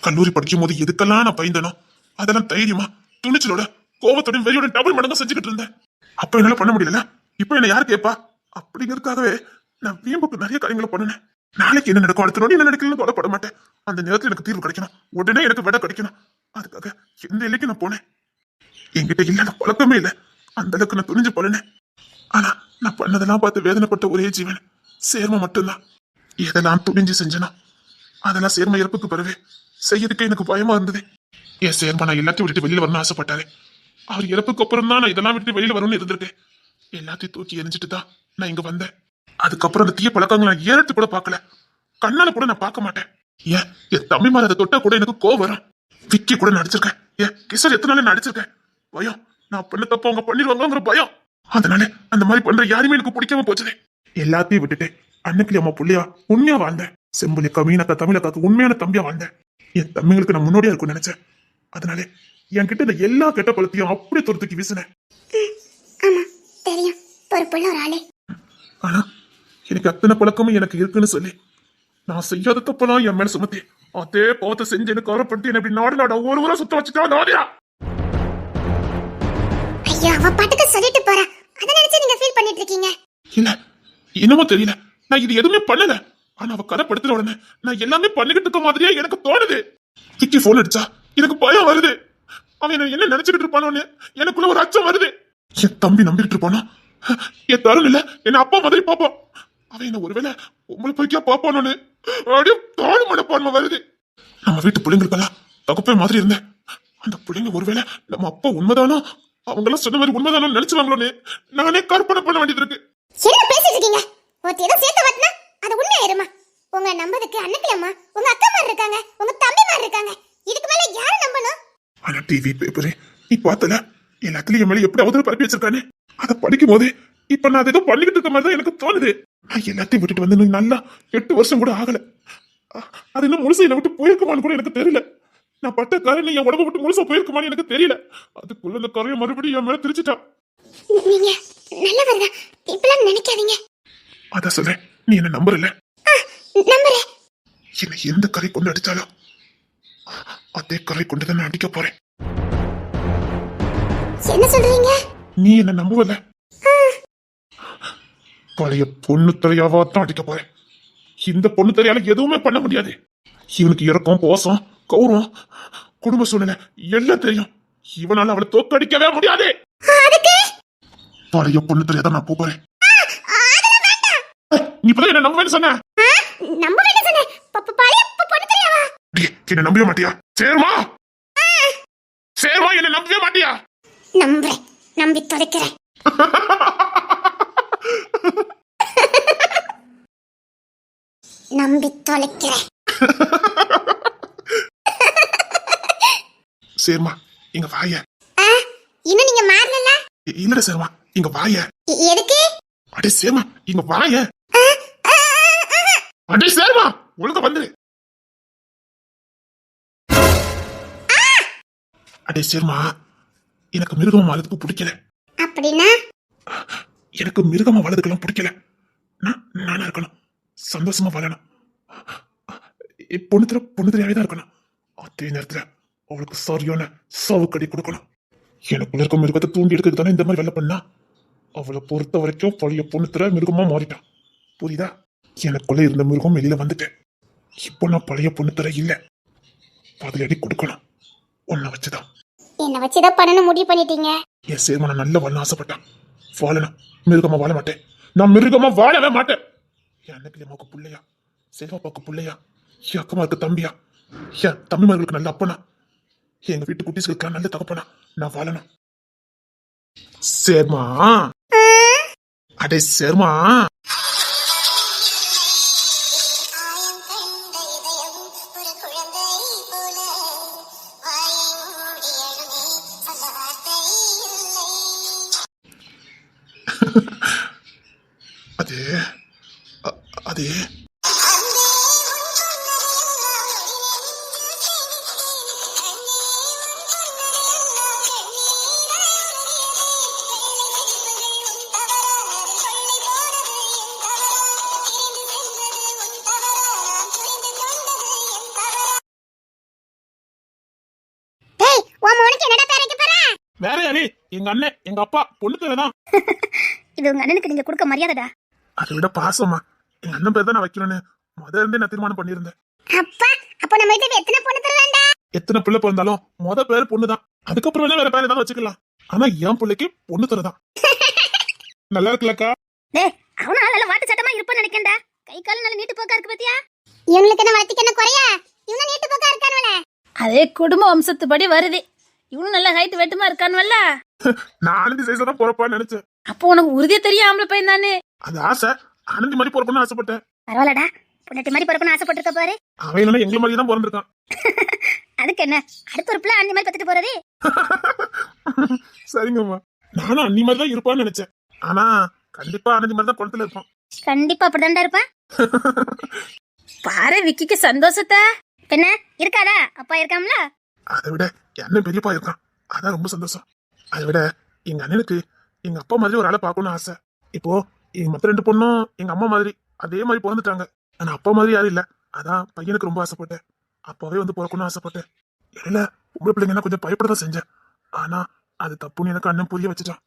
கல்லூரி படிக்கும் போது எதுக்கெல்லாம் நான் பயந்தனோ அதெல்லாம் தைரியமா துணிச்சலோட கோபத்தோட வெறியோட டபுள் மடங்கா செஞ்சுக்கிட்டு இருந்தேன். அப்ப என்னால பண்ண முடியல, இப்ப என்ன யாரு கேட்பா அப்படிங்கிறதுக்காகவே நான் வீம்புக்கு நிறைய காரியங்களை பண்ணினேன். நாளைக்கு என்ன நடக்கும், அடுத்த நோடி என்ன நடக்கலன்னு தொலைப்பட மாட்டேன். அந்த நேரத்தில் எனக்கு தீர்வு கிடைக்கணும், உடனே எனக்கு விட கிடைக்கணும். அதுக்காக எந்த இலைக்கு நான் போனேன். என்கிட்ட இல்லாத பழக்கமே இல்லை, அந்த அளவுக்கு நான் துணிஞ்சு போனேன். ஆனா நான் பண்ணதெல்லாம் பார்த்து வேதனைப்பட்ட ஒரே ஜீவன் சேர்ம மட்டும்தான். எதெல்லாம் துணிஞ்சு செஞ்சனோ அதெல்லாம் சேர்ம இறப்புக்கு பிறகு செய்யறதுக்கே எனக்கு பயமா இருந்தது. என் சேர்ம நான் எல்லாத்தையும் விட்டுட்டு வெளியில வரணும்னு ஆசைப்பட்டாரு. அவர் இறப்புக்கு அப்புறம் தான் நான் இதெல்லாம் விட்டு வெளியில வரணும்னு இருந்திருக்கேன். எல்லாத்தையும் தூக்கி எரிஞ்சிட்டு தான் நான் இங்க வந்தேன். அதுக்கப்புறம் அந்த தீய பழக்கங்களை நான் ஏறத்து கூட பார்க்கல, கண்ணால கூட நான் பார்க்க மாட்டேன். ஏன் என் தம்பி மாதிரி அதை தொட்டா கூட எனக்கு கோவம் வரும். விக்கி கூட நடிச்சிருக்கேன், ஏன் கிஷோர் எத்தனை நாள் நடிச்சிருக்கேன். பயம், நான் பண்ண தப்ப அவங்க பண்ணிடுவாங்கிற பயம். அதனால அந்த மாதிரி பண்ற யாருமே எனக்கு பிடிக்காம போச்சுது. எல்லாத்தையும் விட்டுட்டு அன்னைக்கு அம்மா புள்ளியா உண்மையா வாழ்ந்தேன். செம்புலிக்கா மீனக்கா தமிழக்காக்கு உண்மையான தம்பியா வாழ்ந்தேன். என் தம்பிங்களுக்கு நான் முன்னோடியா இருக்கும்னு நினைச்சேன். அதனால என்கிட்ட இந்த எல்லா கெட்ட பழத்தையும் அப்படியே துரத்துக்கி வீசினேன். ஆமா தெரியும், பொறுப்புள்ள ஒரு ஆளு. ஆனா எனக்கு அத்தனை பழக்கமும் எனக்கு இருக்குன்னு சொல்லி நான் செய்யாத தப்பெல்லாம் என் மேல சுமத்தி அதே போத்த செஞ்சு எனக்கு கவரப்படுத்தி என்ன இப்படி நாடு நாடா ஒரு ஊரா சுத்த வச்சுட்டா நாடியா. ஐயா அவ பாட்டுக்கு சொல்லிட்டு போறா, அத நினைச்சு நீங்க ஃபீல் பண்ணிட்டு இருக்கீங்க. இல்ல என்னமோ தெரியல, நான் இது எதுவுமே பண்ணல. ஆனா அவ கதை படுத்துற உடனே நான் எல்லாமே பண்ணிக்கிட்டு இருக்க மாதிரியே எனக்கு தோணுது. விக்கி போன் அடிச்சா எனக்கு பயம் வருது. அவன் என்ன நினைச்சுக்கிட்டு இருப்பானோன்னு எனக்குள்ள ஒரு அச்சம் வருது. என் தம்பி நம்பிக்கிட்டு இருப்பானோ, என் தருண் இல்ல என்ன அப்பா மாதிரி பாப்பான். அவன் என்ன ஒருவேளை உங்களை போய்க்கா பாப்பானோன்னு அப்படியே தாழ் மனப்பான்மை வருது. நம்ம வீட்டு பிள்ளைங்களுக்கெல்லாம் தகுப்பே மாதிரி இருந்தேன். அந்த பிள்ளைங்க ஒருவேளை நம்ம அப்பா உண்மைதானோ, அவங்க எல்லாம் சொன்ன மாதிரி உண்மைதானோ நினைச்சுவாங்களோன்னு நானே கற்பனை பண்ண வேண்டியது இருக்கு. என்ன பேசிட்டு இருக்கீங்க? ஒருத்தி ஏதோ சேர்த்து வாட்டினா அது உண்மையாயிருமா? உங்க நம்பதுக்கு அன்னைக்கிலம்மா உங்க அக்கா மாதிரி இருக்காங்க, உங்க தம்பி மாதிரி இருக்காங்க. இதுக்கு மேல யாரை நம்பணும்? ஆனா டிவி பேப்பரு நீ பார்த்தல எல்லாத்துலயும் என் மேல எப்படி அவதூறு பரப்பி வச்சிருக்கானே, அதை படிக்கும் போது இப்ப நான் அதை ஏதோ பண்ணிக்கிட்டு இருக்க மாதிரி தான் எனக்கு தோணுது. எல்லாத்தையும் விட்டுட்டு வந்து நல்லா 8 வருஷம் கூட ஆகல. அது இன்னும் முழுசா என்னை விட்டு போயிருக்குமான்னு கூட எனக்கு தெரியல. நான் பட்ட காரணம் என் உடம்பு விட்டு முழுசா போயிருக்குமான்னு எனக்கு தெரியல. அதுக்குள்ள இந்த கரையை மறுபடியும் என் மேல திரிச்சுட்டா. நீங்க நல்லவர்தான், இப்பெல்லாம் நினைக்காதீங்க. அதான் சொல்றேன், நீ என்ன நம்புறல? நம்புறேன். என்னை எந்த கரை கொண்டு அடிச்சாலும் அதே கரை கொண்டு தான் நான் அடிக்க போறேன். என்ன சொல்றீங்க? நீ என்ன நம்புவல? பழைய பொண்ணு தலையாவா தான் அடிக்க போறேன். இந்த பொண்ணு தலையால எதுவுமே பண்ண முடியாது. இவனுக்கு இறக்கம், போசம், கௌரவம், குடும்ப சூழ்நிலை எல்லாம் தெரியும். இவனால அவளை தோக்கடிக்கவே முடியாது. பழைய பொண்ணு தலையா தான் நான் போறேன். நீ இப்பதான் என்ன நம்புவேன்னு சொன்ன. என்ன நம்பவே மாட்டியா? சேர்மா சேர்மா என்ன நம்பவே மாட்டியா? நம்புறேன், நம்பி தொலைக்கிறேன். நம்பி தொலைக்கிறேன். சேர்மா இங்க வாய. இன்னும் நீங்க மாறல? இல்லடா சேர்மா இங்க வாய. எதுக்கு? அடே சேர்மா இங்க வாய. அடே சேர்மா ஒழுங்கா வந்துரு. அடே சேர்மா எனக்கு மிருகமா வாழறதுக்கு பிடிக்கல. அப்படின்னா? எனக்கு மிருகமா வாழறதுக்கெல்லாம் பிடிக்கல. நானா இருக்கணும், சந்தோஷமா வாழணும், பொண்ணு தெரியாவே தான் இருக்கணும். அதே நேரத்துல அவளுக்கு சரியான சாவுக்கடி கொடுக்கணும். எனக்குள்ள இருக்க மிருகத்தை தூண்டி எடுக்கிறது தானே இந்த மாதிரி வேலை பண்ணா. அவளை பொறுத்த வரைக்கும் பழைய பொண்ணு மிருகமா மாறிட்டான். புரியுதா? எனக்குள்ள இருந்த மிருகம் வெளியில வந்துட்டேன். இப்போ நான் பழைய பொண்ணு இல்ல. பதிலடி கொடுக்கணும். உன்னை வச்சுதான். என்ன வச்சுதான் பண்ணணும் முடிவு பண்ணிட்டீங்க? என் சேர்மனை நல்ல வாழ ஆசைப்பட்டான். வாழணும். மிருகமா வாழ மாட்டேன். நான் மிருகமா வாழவே மாட்டேன். என் அண்ணக்கிளியம்மாவுக்கு பிள்ளையா, செல்வாப்பாவுக்கு பிள்ளையா, என் அக்கமாவுக்கு தம்பியா, என் தம்பிமார்களுக்கு நல்ல அப்பனா, எங்க வீட்டு குட்டீஸ்களுக்கு நல்ல தகப்பனா நான் வாழணும். சேர்மா அடே சேர்மா. அது அது டேய் உன் மோனுக்கு என்னடா பேர் வைக்க போற? வேற யாரு? எங்க அண்ணன், எங்க அப்பா, பொண்ணு பேருதான். இது உங்க அண்ணனுக்கு நீங்க கொடுக்க மரியாதைடா. அதை விட பாசமா எங்க அண்ணன் பேர் தான் நான் வைக்கணும்னு முதல்ல இருந்தே நான் தீர்மானம் பண்ணியிருந்தேன். அப்பா அப்ப நம்ம வீட்டுக்கு எத்தனை பொண்ணு தருவாண்டா? எத்தனை பிள்ளை பிறந்தாலும் முத பேர் பொண்ணுதான். அதுக்கப்புறம் வேணா வேற பேர் ஏதாவது வச்சுக்கலாம். ஆனா என் பிள்ளைக்கு பொண்ணு தரதான். நல்லா இருக்குல்லக்கா? டேய் அவனால நல்ல வாட்டு சட்டமா இருப்பான்னு நினைக்கேன்டா. கை கால் நல்ல நீட்டு போக்கா இருக்கு பாத்தியா? இவங்களுக்கு என்ன வளர்த்திக்கு என்ன குறையா? இவங்க நீட்டு போக்கா இருக்கானவளே. அதே குடும்ப வம்சத்துப்படி வருது. இவனும் நல்ல ஹைட் வெட்டுமா இருக்கானுவல்ல. நான் ஆனந்தி சைஸ்ல தான் பிறப்பான்னு நினைச்சேன். அப்போ உனக்கு உறுதியா தெரியும் ஆம்பளை பையன் தானே. அது ஆசை. ஆனந்தி மாதிரி பிறக்கணும்னு ஆசைப்பட்டேன். பரவாயில்லடா, பொண்டாட்டி மாதிரி பிறக்கணும்னு ஆசைப்பட்டிருக்க பாரு. அவன் இல்லைன்னா எங்களை மாதிரி தான் பிறந்திருக்கான். அதுக்கு என்ன, அடுத்த ஒரு பிள்ளை அந்த மாதிரி பத்துட்டு போறது. சரிங்கம்மா, நானும் அண்ணி மாதிரி தான் இருப்பான்னு நினைச்சேன். ஆனா கண்டிப்பா ஆனந்தி மாதிரி தான் குளத்துல இருப்பான். கண்டிப்பா அப்படிதான்டா இருப்பான். பாரு விக்கிக்கு சந்தோஷத்தை. பின்ன இருக்காதா? அப்பா இருக்காம்ல. அதை விட என் அண்ணன் பெரியப்பா இருக்கான், அதான் ரொம்ப சந்தோஷம். அதை விட எங்க அண்ணனுக்கு எங்க அப்பா மாதிரி ஒரு ஆளை பார்க்கணும்னு ஆசை. இப்போ எங்க மத்த 2 பொண்ணும் எங்க அம்மா மாதிரி அதே மாதிரி பிறந்துட்டாங்க. ஆனா அப்பா மாதிரி யாரும் இல்ல. அதான் பையனுக்கு ரொம்ப ஆசைப்பட்டேன். அப்பாவே வந்து பிறக்கணும்னு ஆசைப்பட்டேன். இடையில உங்களை பிள்ளைங்கன்னா கொஞ்சம் பயப்படதான் செஞ்சேன். ஆனா அது தப்புன்னு எனக்கு அண்ணன் புரிய வச்சுட்டான்.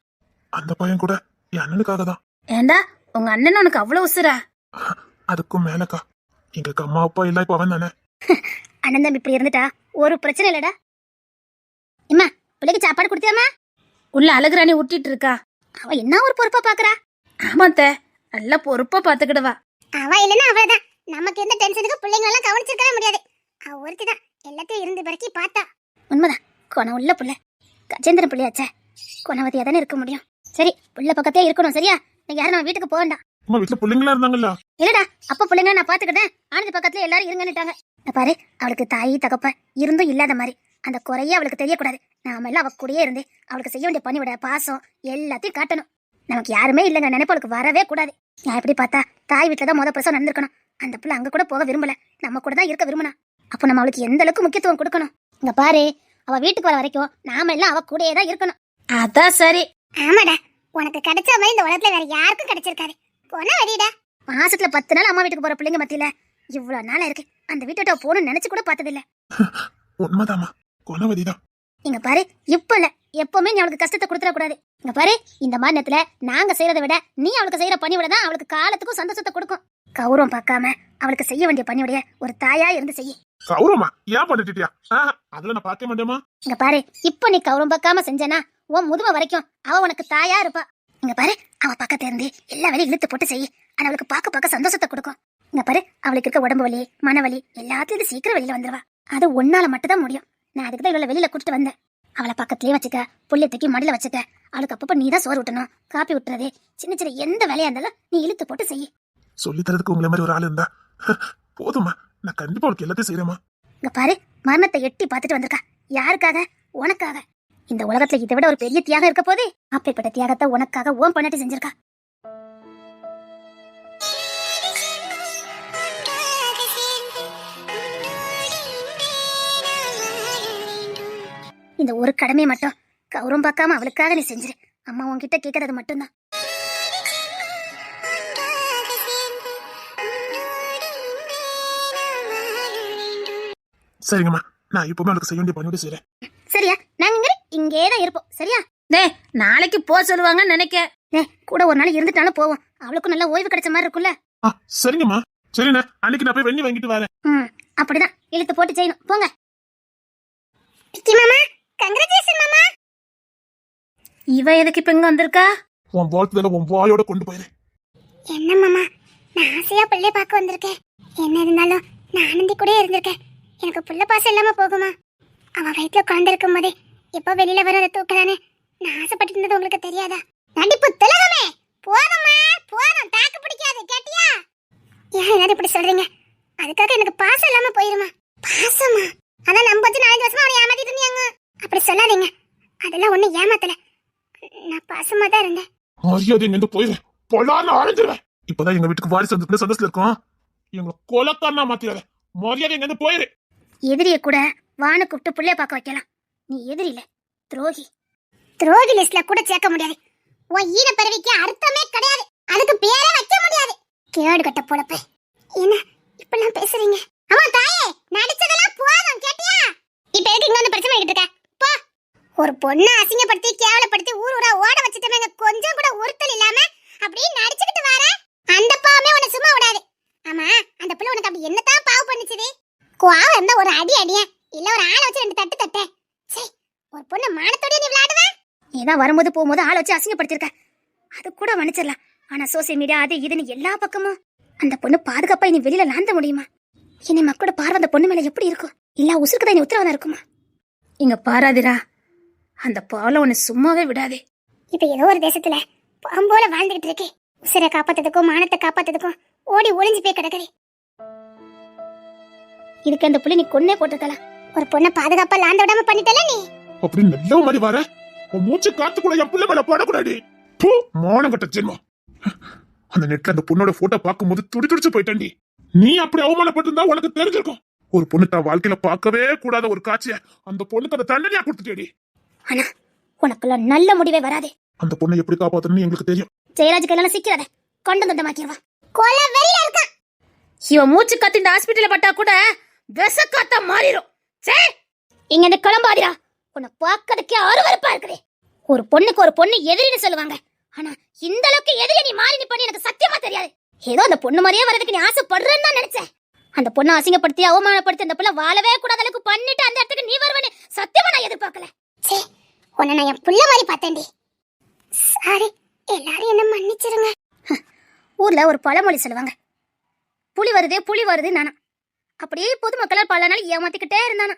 அந்த பையன் கூட என் அண்ணனுக்காக தான். ஏண்டா உங்க அண்ணன் உனக்கு அவ்வளவு உசுரா? அதுக்கும் மேலக்கா, எங்களுக்கு அம்மா அப்பா இல்ல, இப்ப அவன் தானே. அண்ணன் தம்பி இப்படி இருந்துட்டா ஒரு பிரச்சனை இல்லடா. இம்மா பிள்ளைக்கு சாப்பாடு கொடுத்தியாமா? உள்ள அழகுராணி ஊட்டிட்டு இருக்கா. அவ என்ன ஒரு பொறுப்பா பாக்குறா. ஆமாத்த, நல்லா பொறுப்பா பாத்துக்கிடுவா. அவ இல்லன்னா அவதான். நமக்கு எந்த டென்ஷனுக்கு பிள்ளைங்க எல்லாம் கவனிச்சிருக்கவே முடியாது. அவ ஒருத்திதான் எல்லாத்தையும் இருந்து பறக்கி பார்த்தா. உண்மைதான், குணம் உள்ள புள்ள. கஜேந்திரன் பிள்ளையாச்சே, குணவதியா தானே இருக்க முடியும். சரி, புள்ள பக்கத்தே இருக்கணும். சரியா? நீங்க யாரும் நம்ம வீட்டுக்கு போகண்டா. அம்மா வீட்டுல பிள்ளைங்களா இருந்தாங்கல்ல? இல்லடா, அப்ப பிள்ளைங்க நான் பாத்துக்கிட்டேன். ஆனந்தி பக்கத்துல எல்லாரும் இருங்கன்னுட்டாங்க. பாரு, அவளுக்கு தாயி தகப்ப இருந்தும் இல்லாத மாதிரி அந்த குறைய அவளுக்கு தெரியக்கூடாது. நாம எல்லாம் அவ கூடயே இருந்து அவளுக்கு செய்ய வேண்டிய பணிவிட பாசம் எல்லாத்தையும் காட்டணும். நமக்கு யாருமே இல்லைங்க நினைப்பு அவளுக்கு வரவே கூடாது. நான் எப்படி பார்த்தா தாய் வீட்டுல தான் முத பிரசவம் நடந்திருக்கணும். அந்த பிள்ளை அங்க கூட போக விரும்பல, நம்ம கூட தான் இருக்க விரும்பினா. அப்போ நம்ம அவளுக்கு எந்த அளவுக்கு முக்கியத்துவம் கொடுக்கணும். இங்க பாரு, அவ வீட்டுக்கு வர வரைக்கும் நாம எல்லாம் அவ கூடயே தான் இருக்கணும். அதான் சரி. ஆமாடா, உனக்கு கிடைச்ச மாதிரி இந்த உலகத்துல வேற யாருக்கும் கிடைச்சிருக்காது. கொன வடிடா. மாசத்துல 10 நாள் அம்மா வீட்டுக்கு போற பிள்ளைங்க மத்தியில இவ்வளவு நாளா இருக்கு. அந்த வீட்டை போகணும்னு நினைச்சு கூட பார்த்தது இல்ல. உண்மைதாமா, குணவதிதான். இங்க பாரு, இப்ப இல்ல எப்பவுமே நீ அவளுக்கு கஷ்டத்தை கொடுத்துட கூடாது. இங்க பாரு, இந்த மாதிரி நேரத்துல நாங்க செய்யறதை விட நீ அவளுக்கு செய்யற பணிவிட தான் அவளுக்கு காலத்துக்கும் சந்தோஷத்தை கொடுக்கும். கௌரவம் பார்க்காம அவளுக்கு செய்ய வேண்டிய பணிவிடைய ஒரு தாயா இருந்து செய்ய. கௌரவமா ஏன் பண்ணிட்டியா? அதுல நான் பார்க்க மாட்டேமா. இங்க பாரு, இப்ப நீ கௌரவம் பார்க்காம செஞ்சனா உன் முதுமை வரைக்கும் அவ உனக்கு தாயா இருப்பா. இங்க பாரு, அவ பக்கத்துல இருந்து எல்லா வேலையும் இழுத்து போட்டு செய்ய. ஆனா அவளுக்கு பார்க்க சந்தோஷத்தை கொடுக்கும். இங்க பாரு, அவளுக்கு இருக்க உடம்பு வலி மனவலி எல்லாத்தையும் சீக்கிரம் வெளியில வந்துருவா. அது ஒன்னால மட்டும் தான் முடியும். நான் அதுக்கு தான் இவ்வளவு வெளியில கூட்டிட்டு வந்தேன். அவளை பக்கத்துலயே வச்சுக்க, புள்ளை தூக்கி மடியில வச்சுக்க. அவளுக்கு அப்பப்ப நீ தான் சோறு ஊட்டணும், காப்பி விட்டுறது, சின்ன சின்ன எந்த வேலையா இருந்தாலும் நீ இழுத்து போட்டு செய்ய. சொல்லி தரதுக்கு உங்களை மாதிரி ஒரு ஆள் இருந்தா போதுமா, நான் கண்டிப்பா அவளுக்கு எல்லாத்தையும் செய்யறேமா. இங்க பாரு, மரணத்தை எட்டி பார்த்துட்டு வந்திருக்கா. யாருக்காக? உனக்காக. இந்த உலகத்துல இதை விட ஒரு பெரிய தியாகம் இருக்க போதே. அப்பேற்பட்ட தியாகத்தை உனக்காக ஓன் பண்ணாட்டி செஞ்சிருக்கா. இந்த ஒரு கடமை மட்டும் கௌரவம் பார்க்காம அவளுக்காக நீ செஞ்சிரு. அம்மா உன்கிட்ட கேட்கறது மட்டும்தான். சரிங்கம்மா, நான் இப்பவுமே அவளுக்கு செய்ய வேண்டிய பணியோட செய்யறேன். சரியா? நாங்க இங்கே தான் இருப்போம். சரியா? டே, நாளைக்கு போ சொல்லுவாங்கன்னு நினைக்க. கூட ஒரு நாள் இருந்துட்டாலும் போவோம். அவளுக்கும் நல்ல ஓய்வு கிடைச்ச மாதிரி இருக்குல்ல. சரிங்கம்மா, சரிண்ணே. அன்னைக்கு நான் போய் வெண்ணி வாங்கிட்டு வரேன். அப்படிதான் இழுத்து போட்டு செய்யணும். போங்க. மாமா, கங்க்ராச்சுலேஷன் மாமா. இவ எதுக்கு இப்ப இங்க வந்திருக்கா? உன் வாழ்த்துதல உன் வாயோட கொண்டு போயிரு. என்ன மாமா, நான் ஆசையா பிள்ளை பார்க்க வந்திருக்கேன். என்ன இருந்தாலும் நான் ஆனந்தி கூட இருந்திருக்கேன். எனக்கு புள்ள பாசம் இல்லாம போகுமா? அவன் வயிற்றுல குழந்தை இருக்கும் போதே எப்போ வெளியில வர அதை தூக்கலான்னு நான் ஆசைப்பட்டு இருந்தது உங்களுக்கு தெரியாதா? நடிப்பு திலகமே, போதும்மா போதும், தாக்கு பிடிக்காது கேட்டியா? ஏன் எல்லாரும் இப்படி சொல்றீங்க? அதுக்காக எனக்கு பாசம் இல்லாம போயிருமா? பாசமா? அதான் நம்ம வச்சு 4 வருஷமா அவனை ஏமாத்திட்டு இருந்தீங்க. அப்படி சொல்லாதீங்க, அதெல்லாம் ஒண்ணு ஏமாத்தல. நான் பாசமா தான் இருந்தேன். மரியாதை இங்க இருந்து போயிரு, பொலான்னு ஆரஞ்சிருவேன். இப்பதான் எங்க வீட்டுக்கு வாரிசு வந்து சந்தோஷத்துல இருக்கோம். எங்க கொலக்காரனா மாத்திராத. மரியாதை இங்க இருந்து போயிரு. எதிரிய கூட வான கூப்பிட்டு புள்ளைய பார்க்க வைக்கலாம். நீ எதிரி இல்ல, துரோகி. துரோகி லிஸ்ட்ல கூட சேர்க்க முடியாது. உன் ஈன பிறவிக்கு அர்த்தமே கிடையாது. அதுக்கு பேரே வைக்க முடியாது. கேடு கட்ட போலப்ப. என்ன இப்பெல்லாம் பேசுறீங்க? அம்மா தாயே, நடிச்சதெல்லாம் போதும் கேட்டியா? இப்ப எதுக்கு இங்க வந்து பிரச்சனை பண்ணிட்டு இருக்க? போ. ஒரு பொண்ணை அசிங்கப்படுத்தி கேவலப்படுத்தி ஊர் ஊரா ஓட வச்சுட்டவங்க கொஞ்சம் கூட உறுத்தல் இல்லாம அப்படியே நடிச்சுக்கிட்டு வர. அந்த பாவமே உன்னை சும்மா விடாது. ஆமா, அந்த பிள்ளை உனக்கு அப்படி என்னதான் பாவம் பண்ணுச்சுது? கோவம் இருந்தா ஒரு அடி அடிய, இல்ல ஒரு ஆளை வச்சு 2 தட்டு தட்ட. சே, ஒரு பொண்ணு மானத்தோட நீ விளையாடுவ? நீதான் வரும்போது போகும்போது ஆளை வச்சு அசிங்கப்படுத்திருக்க, அது கூட மன்னிச்சிடலாம். ஆனா சோசியல் மீடியா அது இதுன்னு எல்லா பக்கமும் அந்த பொண்ணு பாதுகாப்பா நீ வெளியில லாந்த முடியுமா? இனி மக்களோட பார்வை அந்த பொண்ணு மேல எப்படி இருக்கும்? இல்ல உசுருக்கு தான் உத்தரவாதம் இருக்குமா? இங்க பாராதிரா, அந்த பாலம் உன்னை சும்மாவே விடாதே. இப்ப ஏதோ ஒரு தேசத்துல பாம்போல வாழ்ந்துகிட்டு இருக்கே. உசிரை காப்பாத்ததுக்கும் மானத்தை காப்பாத்ததுக்கும் ஓடி ஒளிஞ்சு போய் கிடக்குது. இதுக்கு அந்த புள்ளி நீ கொன்னே போட்டுக்கலாம். ஒரு பொண்ணை பாதுகாப்பா லாந்த விடாம பண்ணிட்டல நீ. அப்படி நல்ல மாதிரி வர உன் மூச்சு காத்து கூட என் பிள்ளை மேல போடக்கூடாது. மானம் கட்ட ஜென்மம். அந்த நெட்ல அந்த பொண்ணோட போட்டோ பார்க்கும்போது துடிச்சு போயிட்டேன்டி. நீ அப்படி அவமானப்பட்டிருந்தா உனக்கு தெரிஞ்சிருக்கும். ஒரு பொண்ணு தான் வாழ்க்கையில பார்க்கவே கூடாத ஒரு காட்சிய அந்த பொண்ணுக்கு அந்த தண்டனையா கொடுத்துட்டேடி. ஆனா உனக்குள்ள நல்ல முடிவே வராது. அந்த பொண்ணை எப்படி காப்பாத்தணும்னு எங்களுக்கு தெரியும். ஜெயராஜ் கையில சிக்கிறத கொண்டு தண்டமாக்கிடுவா. கொலை வெறியில இருக்கா. இவன் மூச்சு காத்து இந்த ஹாஸ்பிட்டல்ல பட்டா கூட விஷ காத்தா மாறிடும். சே, இங்க இந்த கிளம்பாதிரா, உன்னை பார்க்கறதுக்கே அருவருப்பா இருக்குது. ஒரு பொண்ணுக்கு ஒரு பொண்ணு எதிரின்னு சொல்லுவாங்க. ஆனா இந்த அளவுக்கு எதிரி நீ மாறி நிப்பன்னு எனக்கு சத்தியமா தெரியாது. ஏதோ அந்த பொண்ணு மாதிரியே வரதுக்கு நீ ஆசைப்படுறேன்னு தான் நினைச்சேன். அந்த பொண்ணை அசிங்கப்படுத்தி அவமானப்படுத்தி அந்த பிள்ளை வாழவே கூடாத அளவுக்கு பண்ணிட்டு அந்த இடத்துக்கு நீ வருவன்னு சத்தியமா நான் எதிர்பார்க்கல. சே, உன்னை நான் என் புள்ள மாதிரி பார்த்தேன்டி. சாரி, எல்லாரும் என்ன மன்னிச்சிருங்க. ஊர்ல ஒரு பழமொழி சொல்லுவாங்க, புலி வருதே புலி வருது நானா. அப்படியே பொதுமக்களால் பல நாள் ஏமாத்திக்கிட்டே இருந்தானா.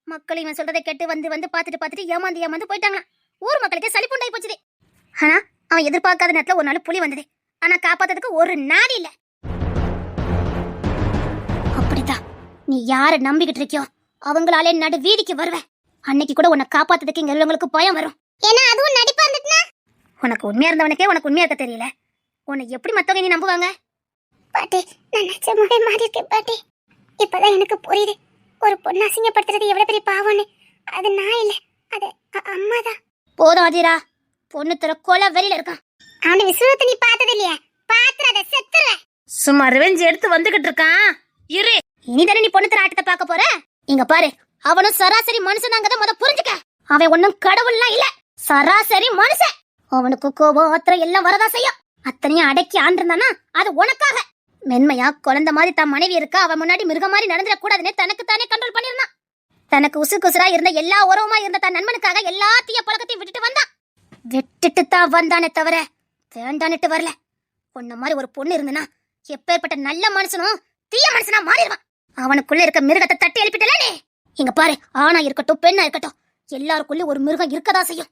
மக்கள் இவன் சொல்றதை கேட்டு வந்து பார்த்துட்டு ஏமாந்து போயிட்டாங்க. ஊர் மக்களுக்கு சளிப்புண்டாய் போச்சுது. ஆனா அவன் எதிர்பார்க்காத நேரத்துல ஒரு நாள் புலி வந்தது. ஆனா காப்பாத்ததுக்கு ஒரு நாடி இல்ல. அப்படித்தான் நீ யார நம்பிக்கிட்டு இருக்கியோ அவங்களாலே நடு வீதிக்கு வருவ. அன்னைக்கு கூட உன்னை காப்பாத்ததுக்கு இங்க உள்ளவங்களுக்கு பயம் வரும். ஏன்னா அதுவும் நடிப்பா இருந்துட்டுனா உனக்கு உண்மையா இருந்தவனுக்கே உனக்கு உண்மையா இருக்க தெரியல. உன்னை எப்படி மத்தவங்க நீ நம்புவாங்க? பாட்டி, நான் நிஜமாவே மாறி இருக்கேன் பாட்டி. இப்பதான் எனக்கு புரியுது, ஒரு பொண்ணு அசிங்கப்படுத்துறது எவ்வளவு பெரிய பாவம்னு. அது நான் இல்ல, அது அம்மாதான். போதும் அதிரா, பொண்ணு தர கொலை வெளியில இருக்கான். அவன விசுவத்தை நீ பார்த்தது இல்லையா? பாத்துறத செத்துற. சும்மா ரிவெஞ்ச் எடுத்து வந்துகிட்டு இருக்கான். இரு, இனிதானே நீ பொண்ணு தர ஆட்டத்தை பார்க்க போற. இங்க பாரு, அவனும் சராசரி மனுஷனாங்கத முத புரிஞ்சுக்க. அவன் ஒன்னும் கடவுள்லாம் இல்ல, சராசரி மனுஷன். அவனுக்கு கோபம் ஆத்திரம் எல்லாம் வரதா செய்யும். அத்தனையும் அடக்கி ஆண்டிருந்தானா அது உனக்காக. மென்மையா குழந்தை மாதிரி தான் மனைவி இருக்கா, அவன் முன்னாடி மிருக மாதிரி நடந்துட கூடாதுன்னு தனக்கு தானே கண்ட்ரோல் பண்ணிருந்தான். தனக்கு உசுக்குசுரா இருந்த எல்லா உறவுமா இருந்த தன் நண்பனுக்காக எல்லா தீய பழக்கத்தையும் விட்டுட்டு வந்தான். விட்டுட்டு தான் வந்தானே தவிர வேண்டான்னுட்டு வரல. பொண்ணு மாதிரி ஒரு பொண்ணு இருந்தனா எப்பேற்பட்ட நல்ல மனுஷனும் தீய மனுஷனா மாறிடுவான். அவனுக்குள்ள இருக்க மிருகத்தை தட்டி எழுப்பிட்டல நீ. இங்க பாரு, ஆணா இருக்கட்டும் பெண்ணா இருக்கட்டும், எல்லாருக்குள்ள ஒரு மிருகம் இருக்கதா செய்யும்.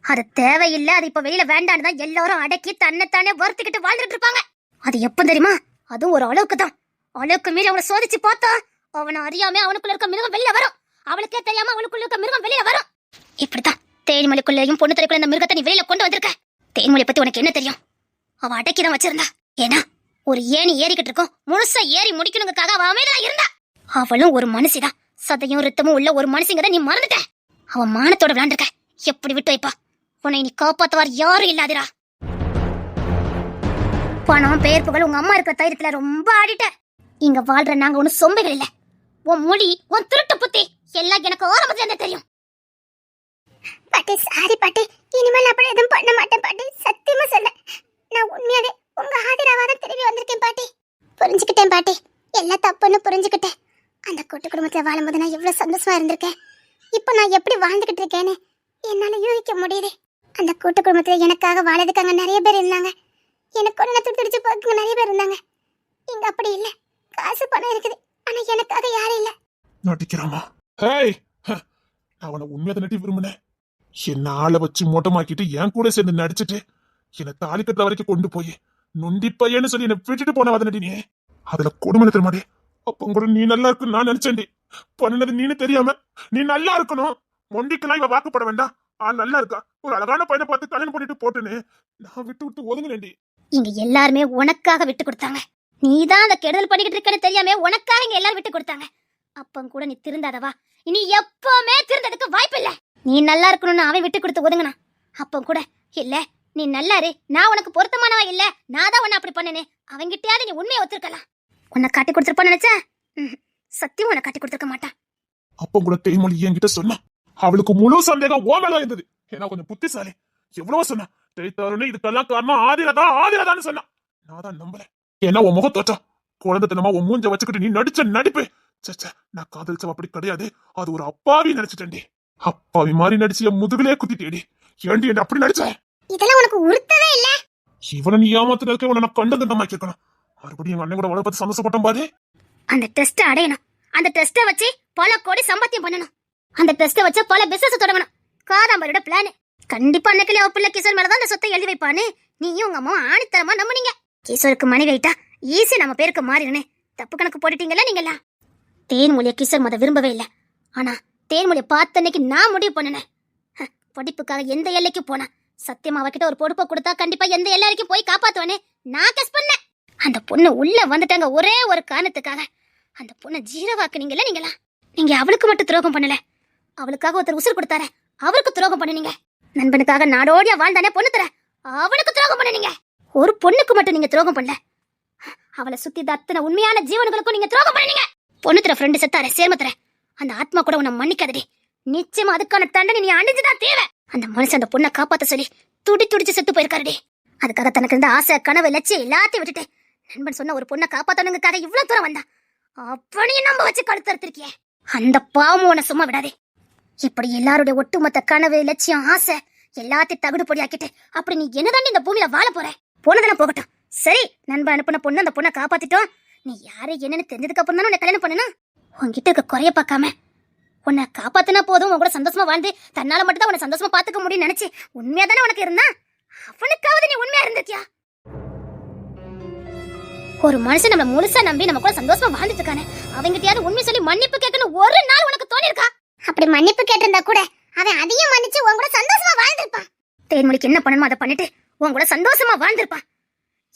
அது தேவையில்லை, அது இப்ப வெளியில வேண்டான்னு தான் எல்லாரும் அடக்கி தன்னைத்தானே வருத்திக்கிட்டு வாழ்ந்துட்டு இருப்பாங்க. அது எப்ப தெரியுமா? அதுவும் ஒரு அளவுக்கு தான். அளவுக்கு மீறி அவனை சோதிச்சு பார்த்தா அவனை அறியாம அவனுக்குள்ள இருக்க மிருகம் வெளியில வரும். அவளுக்கே தெரியாம அவனுக்குள்ள இருக்க மிருகம் வெளியில வரும். இப்படித்தான் தேன்மொழிக்குள்ளேயும் பொண்ணு தலைக்குள்ள இந்த மிருகத்தை நீ வெளியில கொண்டு வந்திருக்க. தேன்மொழி பத்தி உனக்கு என்ன தெரியும்? அவ அடக்கிதான் வச்சிருந்தா. ஏன்னா ஒரு ஏணி ஏறிக்கிட்டு இருக்கும், முழுசா ஏறி முடிக்கணுங்கிறதுக்காக அவ அமைதியா இருந்தா. அவளும் ஒரு மனுஷிதான், சதையும் ரத்தமும் உள்ள ஒரு மனுஷங்கிறத நீ மறந்துட்ட. அவன் மானத்தோட விளையாண்டுருக்க. எப்படி விட்டு வைப்பா? உன்னை நீ காப்பாத்துவார் யாரும் இல்லாதிரா. பணம் பெயர் புகழ் உங்க அம்மா இருக்கிற தைரியத்துல ரொம்ப ஆடிட்ட. இங்க வாழ்ற நாங்க ஒன்னும் சொம்பைகள் இல்ல. உன் மொழி, உன் திருட்டு புத்தி எல்லாம் எனக்கு ஆரம்பத்துல இருந்தே தெரியும். பாட்டி, சாரி பாட்டி, இனிமேல் அப்படி எதுவும் பண்ண மாட்டேன் பாட்டி, சத்தியமா சொல்ல. நான் உண்மையாவே உங்க ஆதிராவாதான் திரும்பி வந்திருக்கேன் பாட்டி. புரிஞ்சுக்கிட்டேன் பாட்டி, எல்லாம் தப்புன்னு புரிஞ்சுக்கிட்டேன். அந்த கூட்டு குடும்பத்துல வாழும்போது நான் எவ்வளவு சந்தோஷமா இருந்திருக்கேன். இப்போ நான் எப்படி வாழ்ந்துகிட்டு இருக்கேன்னு என்னால யூகிக்க முடியுது. அந்த கூட்டு குடும்பத்துல எனக்காக வாழறதுக்கு அங்க நிறைய பேர் இருந்தாங்க. எனக்கு ஒண்ணு துடிச்சு போக்கு நிறைய பேர் இருந்தாங்க. இங்க அப்படி இல்ல. காசு பணம் இருக்குது, ஆனா எனக்காக யாரும் இல்ல. நடிக்கிறாமா? ஹேய், நான் அவனை உண்மையை நட்டி விரும்பினேன். என்ன ஆளை வச்சு மோட்டமாக்கிட்டு என் கூட சேர்ந்து நடிச்சிட்டு என்னை தாலி கட்டுற வரைக்கும் கொண்டு போய் நொண்டி பையன்னு சொல்லி என்னை விட்டுட்டு போனவாத நடி நீ. அதுல கொடுமை தெரியுமாடி? அப்ப கூட நீ நல்லா இருக்குன்னு நான் நினைச்சேன்டி. பண்ணினது நீனு தெரியாம நீ நல்லா இருக்கணும், மொண்டிக்கெல்லாம் இவ வாக்குப்பட வேண்டாம், நல்லா இருக்கா, ஒரு அழகான பையனை பார்த்து கல்யாணம் பண்ணிட்டு போட்டுன்னு நான் விட்டு விட்டு ஒதுங்கினேன்டி. இங்க எல்லாருமே உனக்காக விட்டு கொடுத்தாங்க. நீதான் அந்த கெடுதல் பண்ணிக்கிட்டு இருக்கன்னு தெரியாம உனக்காக இங்க எல்லாரும் விட்டு கொடுத்தாங்க. அப்பம் கூட நீ திருந்தாதவா, இனி எப்பவுமே திருந்ததுக்கு வாய்ப்பு இல்ல. நீ நல்லா இருக்கணும்னு அவன் விட்டு கொடுத்து ஒதுங்கினா, அப்பம் கூட இல்ல நீ நல்லா இரு, நான் உனக்கு பொருத்தமானவா இல்ல, நான் தான் உன்னை அப்படி பண்ணனே, அவங்கிட்டயாவது நீ உண்மையை ஒத்துருக்கலாம். உன்னை காட்டி கொடுத்துருப்பான்னு நினைச்சா சத்தியம் உன்னை காட்டி கொடுத்துருக்க மாட்டான். அப்ப கூட தேய்மொழி என்கிட்ட சொன்னா, அவளுக்கு முழு சந்தேகம் ஓ மேல இருந்தது. ஏன்னா கொஞ்சம் புத்திசாலி. எவ்வளவோ சொன்னா, தேய்த்தாருன்னு இதுக்கெல்லாம் காரணம் ஆதிரதான்னு சொன்னா. நான் தான் நம்பல. ஏன்னா உன் முகம் தோற்றம் குழந்தைத்தனமா உன் மூஞ்ச வச்சுக்கிட்டு நீ நடிச்ச நடிப்பு, சச்சா நான் காதலிச்சவ அப்படி கிடையாது, அது ஒரு அப்பாவி நினைச்சிட்டேன்டி. அப்பாவி மாதிரி நடிச்சு என் முதுகுலே குத்திட்டேடி. ஏண்டி என்ன அப்படி நடிச்ச? இதெல்லாம் உனக்கு உறுத்தவே இல்ல. இவனை நீ ஏமாத்துறதுக்கு உன்னை நான் கண்டமாக்கி இருக்கணும். மறுபடியும் எங்க அண்ணன் கூட வளர பத்தி சந்தோஷப்பட்டோம் பாரு. அந்த டெஸ்ட் அடையணும், அந்த டெஸ்ட வச்சு பல கோடி சம்பாத்தியம் பண்ணணும், அந்த டெஸ்ட வச்சு பல பிசினஸ் தொடங்கணும். காதாம்பரியோட பிளான். கண்டிப்பா அன்னைக்கு அவ பிள்ளை கிஷோர் மேலதான் அந்த சொத்தை எழுதி வைப்பான்னு நீயும் உங்க அம்மா ஆணித்தரமா நம்புனீங்க. கிஷோருக்கு மனைவி ஆயிட்டா ஈஸி நம்ம பேருக்கு மாறிடுனே தப்பு கணக்கு போட்டுட்டீங்கல்ல நீங்களா. தேன்மொழிய கிஷோர் மத விரும்பவே இல்லை, ஆனா தேன்மொழிய பார்த்த அன்னைக்கு நான் முடிவு பண்ணினேன். படிப்புக்காக எந்த எல்லைக்கு போனா சத்தியமா அவகிட்ட ஒரு பொறுப்பை கொடுத்தா கண்டிப்பா எந்த எல்லை வரைக்கும் போய் காப்பாத்துவானே நான் கெஸ் பண்ணேன். அந்த பொண்ணு உள்ள வந்துட்டாங்க ஒரே ஒரு காரணத்துக்காக. அந்த பொண்ணை ஜீரவாக்குனீங்கல்ல நீங்களா. நீங்க அவளுக்கு மட்டும் துரோகம் பண்ணல, அவளுக்காக ஒருத்தர் உசுர் கொடுத்தாரு, அவருக்கு துரோகம் பண்ணுனீங்க. நண்பனுக்காக நாடோடியா வாழ்ந்தானே பொண்ணு தர, அவனுக்கு துரோகம் பண்ணுனீங்க. ஒரு பொண்ணுக்கு மட்டும் நீங்க துரோகம் பண்ணல, அவளை சுத்தி அத்தனை உண்மையான ஜீவன்களுக்கும் நீங்க துரோகம் பண்ணுனீங்க. பொண்ணு தர ஃப்ரெண்டு செத்தார சேர்மத்தர, அந்த ஆத்மா கூட உன்னை மன்னிக்காதடி. நிச்சயமா அதுக்கான தண்டனை நீ அணிஞ்சுதான் தேவை. அந்த மனுஷன் அந்த பொண்ணை காப்பாத்த சொல்லி துடிச்சு செத்து போயிருக்காருடி. அதுக்காக தனக்கு இருந்த ஆசை கனவு லட்சியம் எல்லாத்தையும் விட்டுட்டு நண்பன் சொன்ன ஒரு பொண்ணை காப்பாத்தணுங்கிறதுக்காக இவ்வளவு தூரம் வந்தா. அப்படியும் நம்ப வச்சு கழுத்தறுத்திருக்கிய அந்த பாவமும் உன்னை சும்மா விடாதே. இப்படி எல்லாருடைய ஒட்டுமொத்த கனவு லட்சியம் ஆசை எல்லாத்தையும் தகுடு பொடியாக்கிட்டு அப்படி நீ என்னதான் இந்த பூமியில வாழ போற? போனதெல்லாம் போகட்டும், சரி நண்பன் அனுப்பின பொண்ணு அந்த பொண்ணை காப்பாத்திட்டோம். நீ யாரு என்னன்னு தெரிஞ்சதுக்கு அப்புறம் தானே உன்னை கல்யாணம் பண்ணணும். உன்கிட்ட இருக்க குறைய பார்க்காம உன்னை காப்பாத்தினா போதும், உன் கூட சந்தோஷமா வாழ்ந்து தன்னால மட்டும் தான் உன்னை சந்தோஷமா பாத்துக்க முடியும்னு நினைச்சு உண்மையா தானே உனக்கு இருந்தா, அவனுக்காவது நீ உண்மையா இருந்திருக்கியா? ஒரு மனுஷன் நம்ம முழுசா நம்பி நம்ம கூட சந்தோஷமா வாழ்ந்துட்டு இருக்கானே, அவங்கிட்டயாவது உண்மை சொல்லி மன்னிப்பு கேட்கணும் ஒரு நாள் உனக்கு தோணி இருக்கா? அப்படி மன்னிப்பு கேட்டிருந்தா கூட அவன் அதையும் மன்னிச்சு உன் கூட சந்தோஷமா வாழ்ந்திருப்பான். தேன்மொழிக்கு என்ன பண்ணணுமோ அதை பண்ணிட்டு உன் கூட சந்தோஷமா வாழ்ந்திருப்பான்.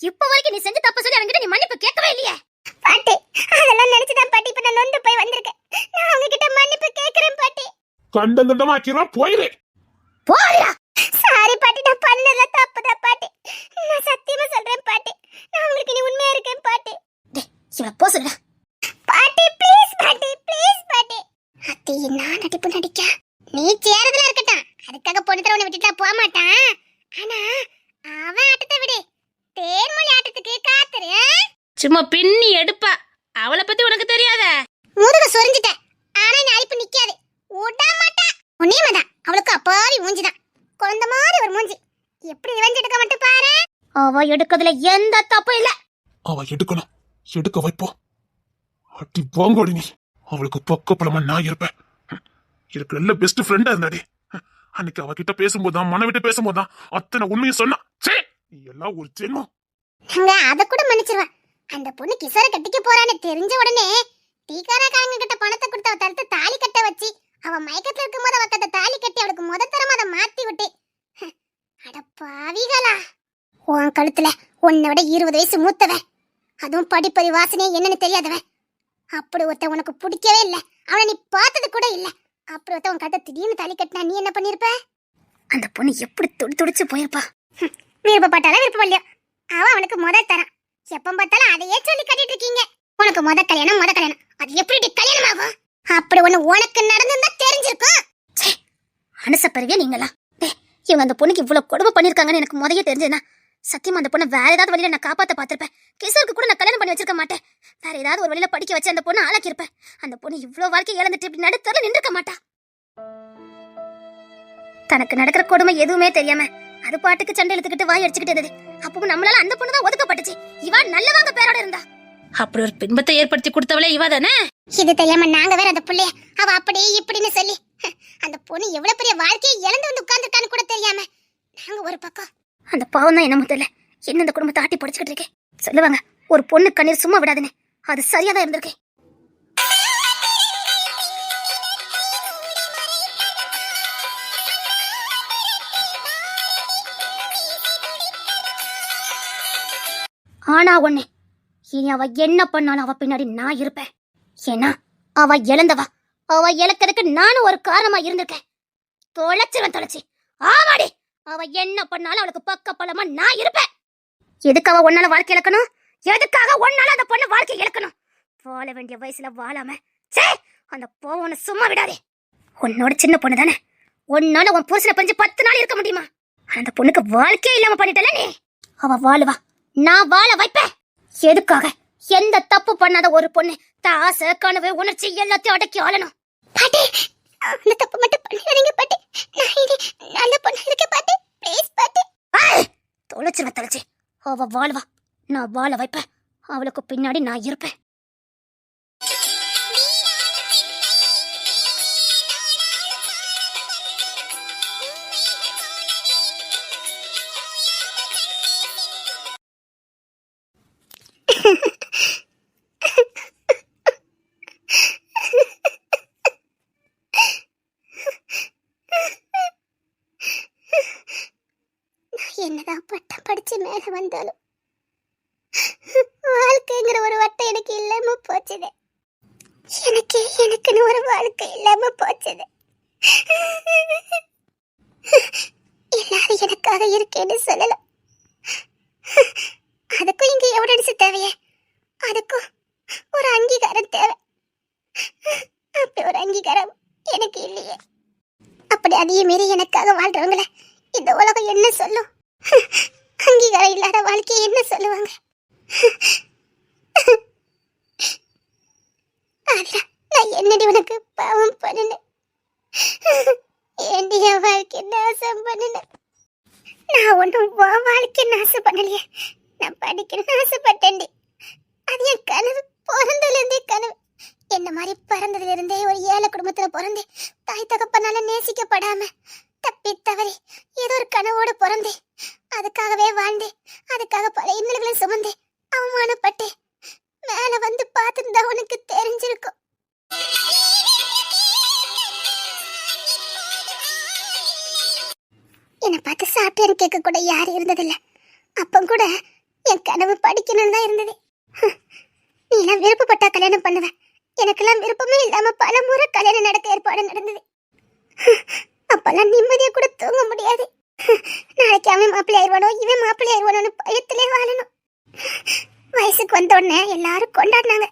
இப்ப வரைக்கும் நீ செஞ்ச தப்பு சொல்லி அவங்கிட்ட நீ மன்னிப்பு கேட்கவே இல்லையே. பாட்டி அதெல்லாம் நினைச்சுதான் பாட்டி இப்ப நான் நொந்து போய் வந்திருக்கேன். நான் உங்ககிட்ட மன்னிப்பு கேக்குறேன் பாட்டி. கண்டமாக்கிறோம் போயிரு. போறியா? சாரி பாட்டி, நான் பண்ணல தப்புதான் பாட்டி. நான் சத்தியமா சொல்றேன் பாட்டி, நான் உங்களுக்கு நீ உண்மையா இருக்கேன் பாட்டி. இவள போ சொல்லுடா பாட்டி. ப்ளீஸ் பாட்டி, ப்ளீஸ் பாட்டி. அத்தி நான் நடிப்பு நடிக்க நீ சேரதுல இருக்கட்டும், அதுக்காக பொண்ணு தர உன்னை விட்டுட்டா போக மாட்டான். ஆனா அவன் ஆட்டத்தை விடு, தேன்மொழி ஆட்டத்துக்கு காத்துரு. சும்மா பின்னி எடுப்பா, அவளை பத்தி உனக்கு தெரியாத. முதுக சொரிஞ்சிட்ட, ஆனா இந்த அழிப்பு நிக்காது, விட மாட்டா. உன்னையுமே அவளுக்கு அப்பாவி மூஞ்சிதான், குழந்தை மாதிரி ஒரு மூஞ்சி. எப்படி ரிவெஞ்ச் எடுக்க மட்டும் பாரு. அவ எடுக்கிறதுல எந்த தப்பும் இல்ல. அவ எடுக்கணும், எடுக்க வைப்போம். அட்டி வாங்கோடி நீ. அவளுக்கு பக்கப்பலமா நான் இருப்பேன். எனக்கு நல்ல பெஸ்ட் ஃப்ரெண்டா இருந்தாடி. அன்னைக்கு அவகிட்ட பேசும்போதுதான், மன விட்டு பேசும்போதுதான் அத்தனை உண்மையை சொன்னா. சரி நீ எல்லாம் ஒரு ஜென்மம். நாங்க அத கூட மன்னிச்சிருவேன். அந்த பொண்ணு கிஷோர கட்டிக்க போறான்னு தெரிஞ்ச உடனே டீக்காரக்காரங்க கிட்ட பணத்தை கொடுத்து அவ தடுத்து தாலி கட்ட வச்சு, அவ மயக்கத்துல இருக்கும் போது அவ கட்ட தாலி கட்டி அவளுக்கு முதத்தரமா அதை மாத்தி விட்டு. அட பாவிகளா, உன் கழுத்துல உன்னை விட 20 வயசு மூத்தவன், அதுவும் படிப்பறி வாசனையே என்னன்னு தெரியாதவன். அப்படி ஒருத்த உனக்கு பிடிக்கவே இல்லை, அவனை நீ பார்த்தது கூட இல்ல. அப்படி ஒருத்த உன் கட்ட திடீர்னு தாலி கட்டினா நீ என்ன பண்ணிருப்ப? அந்த பொண்ணு எப்படி துடிச்சு போயிருப்பா. விருப்பப்பட்டாலும் விருப்பம் இல்லையோ, அவன் அவனுக்கு முதல் தரான். எப்ப பார்த்தாலும் அதையே சொல்லி கட்டிட்டு இருக்கீங்க. உனக்கு முத கல்யாணம், அது எப்படி கல்யாணம் ஆகும்? அப்படி ஒண்ணு உனக்கு நடந்துதான் தெரிஞ்சிருக்கும். அனுசப்பருவே நீங்களா? இவங்க அந்த பொண்ணுக்கு இவ்வளவு கொடுமை பண்ணிருக்காங்கன்னு எனக்கு முதைய தெரிஞ்சதுன்னா சத்தியமா அந்த பொண்ணை வேற ஏதாவது வழியில நான் காப்பாத்த பாத்திருப்பேன். கிஷோருக்கு கூட நான் கல்யாணம் பண்ணி வச்சிருக்க மாட்டேன். வேற ஏதாவது ஒரு வழியில படிக்க வச்சு அந்த பொண்ணை ஆளாக்கியிருப்பேன். அந்த பொண்ணு இவ்வளவு வாழ்க்கை இழந்துட்டு இப்படி நடுத்தரல நின்றுக்க மாட்டா. தனக்கு நடக்கிற கொடுமை எதுவுமே தெரியாம அது பாட்டுக்கு சண்டை இழுத்துக்கிட்டு வாய் அடிச்சுக்கிட்டு இருந்தது. அப்பவும் நம்மளால அந்த பொண்ணு தான் ஒதுக்கப்பட்டுச்சு. இவா நல்லவங்க பேரோட இருந்தா. அப்படி ஒரு பின்பத்தை ஏற்படுத்தி கொடுத்தவளே இவ தானே. இது தெரியாம நாங்க வேற அந்த புள்ளைய அவ அப்படி இப்படின்னு சொல்லி அந்த பொண்ணு எவ்வளவு பெரிய வாழ்க்கையை இழந்து வந்து உட்கார்ந்துருக்கான்னு கூட தெரியாம நாங்க ஒரு பக்கம். அந்த பாவம் தான் என்ன தெரியல என்ன இந்த குடும்பத்தை ஆட்டி படிச்சுக்கிட்டு இருக்கேன். சொல்லுவாங்க ஒரு பொண்ணு கண்ணீர் சும்மா விடாதுன்னு. அது சரியா தான் இருந்திருக்கு. ஆனா ஒண்ணு, இனி அவ என்ன பண்ணாலும் அவ பின்னாடி நான் இருப்பேன். ஏன்னா அவ இழந்தவா. அவ இழக்கிறதுக்கு நானும் ஒரு காரணமா இருந்திருக்கேன். தொலைச்சு ஆமாடி, அவ என்ன பண்ணாலும் அவளுக்கு பக்க பலமா நான் இருப்பேன். எதுக்கு அவ ஒன்னால வாழ்க்கை இழக்கணும்? எதுக்காக ஒன்னால அந்த பொண்ணு வாழ்க்கை இழக்கணும்? வாழ வேண்டிய வயசுல வாழாம சே அந்த போவனை சும்மா விடாதே. உன்னோட சின்ன பொண்ணு தானே, உன்னால உன் புருஷனை பறிஞ்சு 10 நாள் இருக்க முடியுமா? அந்த பொண்ணுக்கு வாழ்க்கையே இல்லாம பண்ணிட்டல நீ. அவ வாழுவா, நான் வாழ வைப்பேன். எதுக்காக? எந்த தப்பு பண்ணாத ஒரு பொண்ணு தாசை கனவு உணர்ச்சி எல்லாத்தையும் அடக்கி ஆளணும். பாட்டி, அந்த தப்பு மட்டும் பண்ணிடாதீங்க பாட்டி. நான் இனி நல்ல பொண்ணு இருக்க பாட்டி. ப்ளீஸ் பாட்டி. தொலைச்சு அவ வாழுவா, நான் வாழ வைப்பேன். அவளுக்கு பின்னாடி நான் இருப்பேன். என்னதான் பட்டம் படிச்சு மேல வந்தாலும் வாழ்க்கைங்கிற ஒரு வட்டம் எனக்கு இல்லாம போச்சுது. எனக்குன்னு ஒரு வாழ்க்கை இல்லாம போச்சுது. எல்லாரும் எனக்காக இருக்கேன்னு சொல்லலாம். அதுக்கும் இங்க எவிடன்ஸ் தேவையே. அதுக்கும் ஒரு அங்கீகாரம் தேவை. அப்படி ஒரு அங்கீகாரம் எனக்கு இல்லையே. அப்படி அதையும் மீறி எனக்காக வாழ்றவங்கள இந்த உலகம் என்ன சொல்லும்? அங்கீகாரம் இல்லாத வாழ்க்கையை என்ன சொல்லுவாங்க? நான் என்னடி உனக்கு பாவம் பண்ணினேன்? ஏண்டி என் வாழ்க்கை நாசம் பண்ணினேன்? நான் ஒன்றும் வாழ்க்கை நாசம் பண்ணலையே. நான் படிக்கணும்னு ஆசைப்பட்டேன்டி. அது என் கனவு. பிறந்ததுலேருந்தே கனவு. என்ன மாதிரி பிறந்ததுல இருந்தே ஒரு ஏழை குடும்பத்துல பிறந்தே தாய் தகப்பனால நேசிக்கப்படாம தப்பி தவறி ஏதோ ஒரு கனவோட பிறந்தே அதுக்காகவே வாழ்ந்தே அதுக்காக பல இன்னல்களை சுமந்தே அவமானப்பட்டே மேல வந்து பார்த்துருந்தா உனக்கு தெரிஞ்சிருக்கும். என்னை பார்த்து சாப்பிட்டேன்னு கேட்க கூட யாரும் இருந்ததில்ல. அப்ப கூட என் கனவு படிக்கணும்னு தான் இருந்தது. நீ எல்லாம் விருப்பப்பட்டா கல்யாணம் பண்ணுவேன். எனக்கெல்லாம் விருப்பமே இல்லாம பல முறை கல்யாணம் நடக்க ஏற்பாடு நடந்தது. அப்பெல்லாம் நிம்மதியா கூட தூங்க முடியாது. நாளைக்கு அவன் மாப்பிள்ளை ஆயிடுவானோ இவன் மாப்பிள்ளை ஆயிடுவானோன்னு பயத்திலே வாழணும். வயசுக்கு வந்த உடனே எல்லாரும் கொண்டாடினாங்க.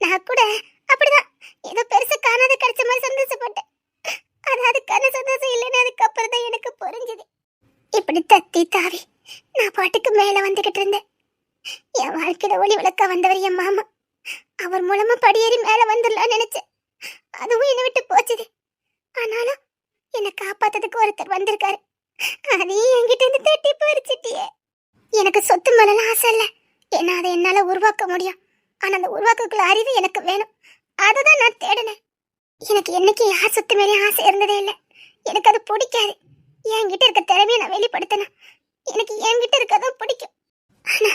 நான் கூட அப்படிதான் ஏதோ பெருசா காணாத கிடைச்ச மாதிரி சந்தோஷப்பட்டேன். அதுக்கான சந்தோஷம் இல்லைன்னு அதுக்கப்புறம் தான் எனக்கு புரிஞ்சுது. இப்படி தத்தி தாவி நான் பாட்டுக்கு மேல வந்துகிட்டு இருந்தேன். என் வாழ்க்கையில ஒளி விளக்க வந்தவர் என் மாமா. அவர் மூலமா படியேறி மேல வந்துடலாம்னு நினைச்சேன். அதுவும் என்னை விட்டு போச்சுது. ஆனாலும் என்னை காப்பாத்ததுக்கு ஒருத்தர் வந்திருக்காரு. அதையும் என்கிட்ட இருந்து தட்டி பறிச்சிட்டியே. எனக்கு சொத்து மேலாம் ஆசை இல்லை. ஏன்னா அதை என்னால உருவாக்க முடியும். ஆனா அந்த உருவாக்கக்குள்ள அறிவு எனக்கு வேணும். அதுதான் நான் தேடினேன். எனக்கு என்னைக்கு யார் சொத்து மேலே ஆசை இருந்ததே இல்லை. எனக்கு அது பிடிக்காது. என்கிட்ட இருக்க திறமையை நான் வெளிப்படுத்தணும். எனக்கு என்கிட்ட இருக்கதான் பிடிக்கும். ஆனா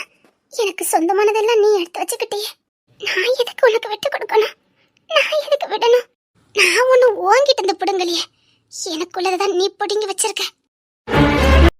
எனக்கு சொந்தமானதெல்லாம் நீ எடுத்து வச்சுக்கிட்டியே. நான் எதுக்கு உனக்கு விட்டு கொடுக்கணும்? நான் எதுக்கு விடணும்? நான் ஒண்ணு ஓங்கிட்டு இருந்து பிடுங்கலையே. எனக்குள்ளதான் நீ பிடுங்கி வச்சிருக்க.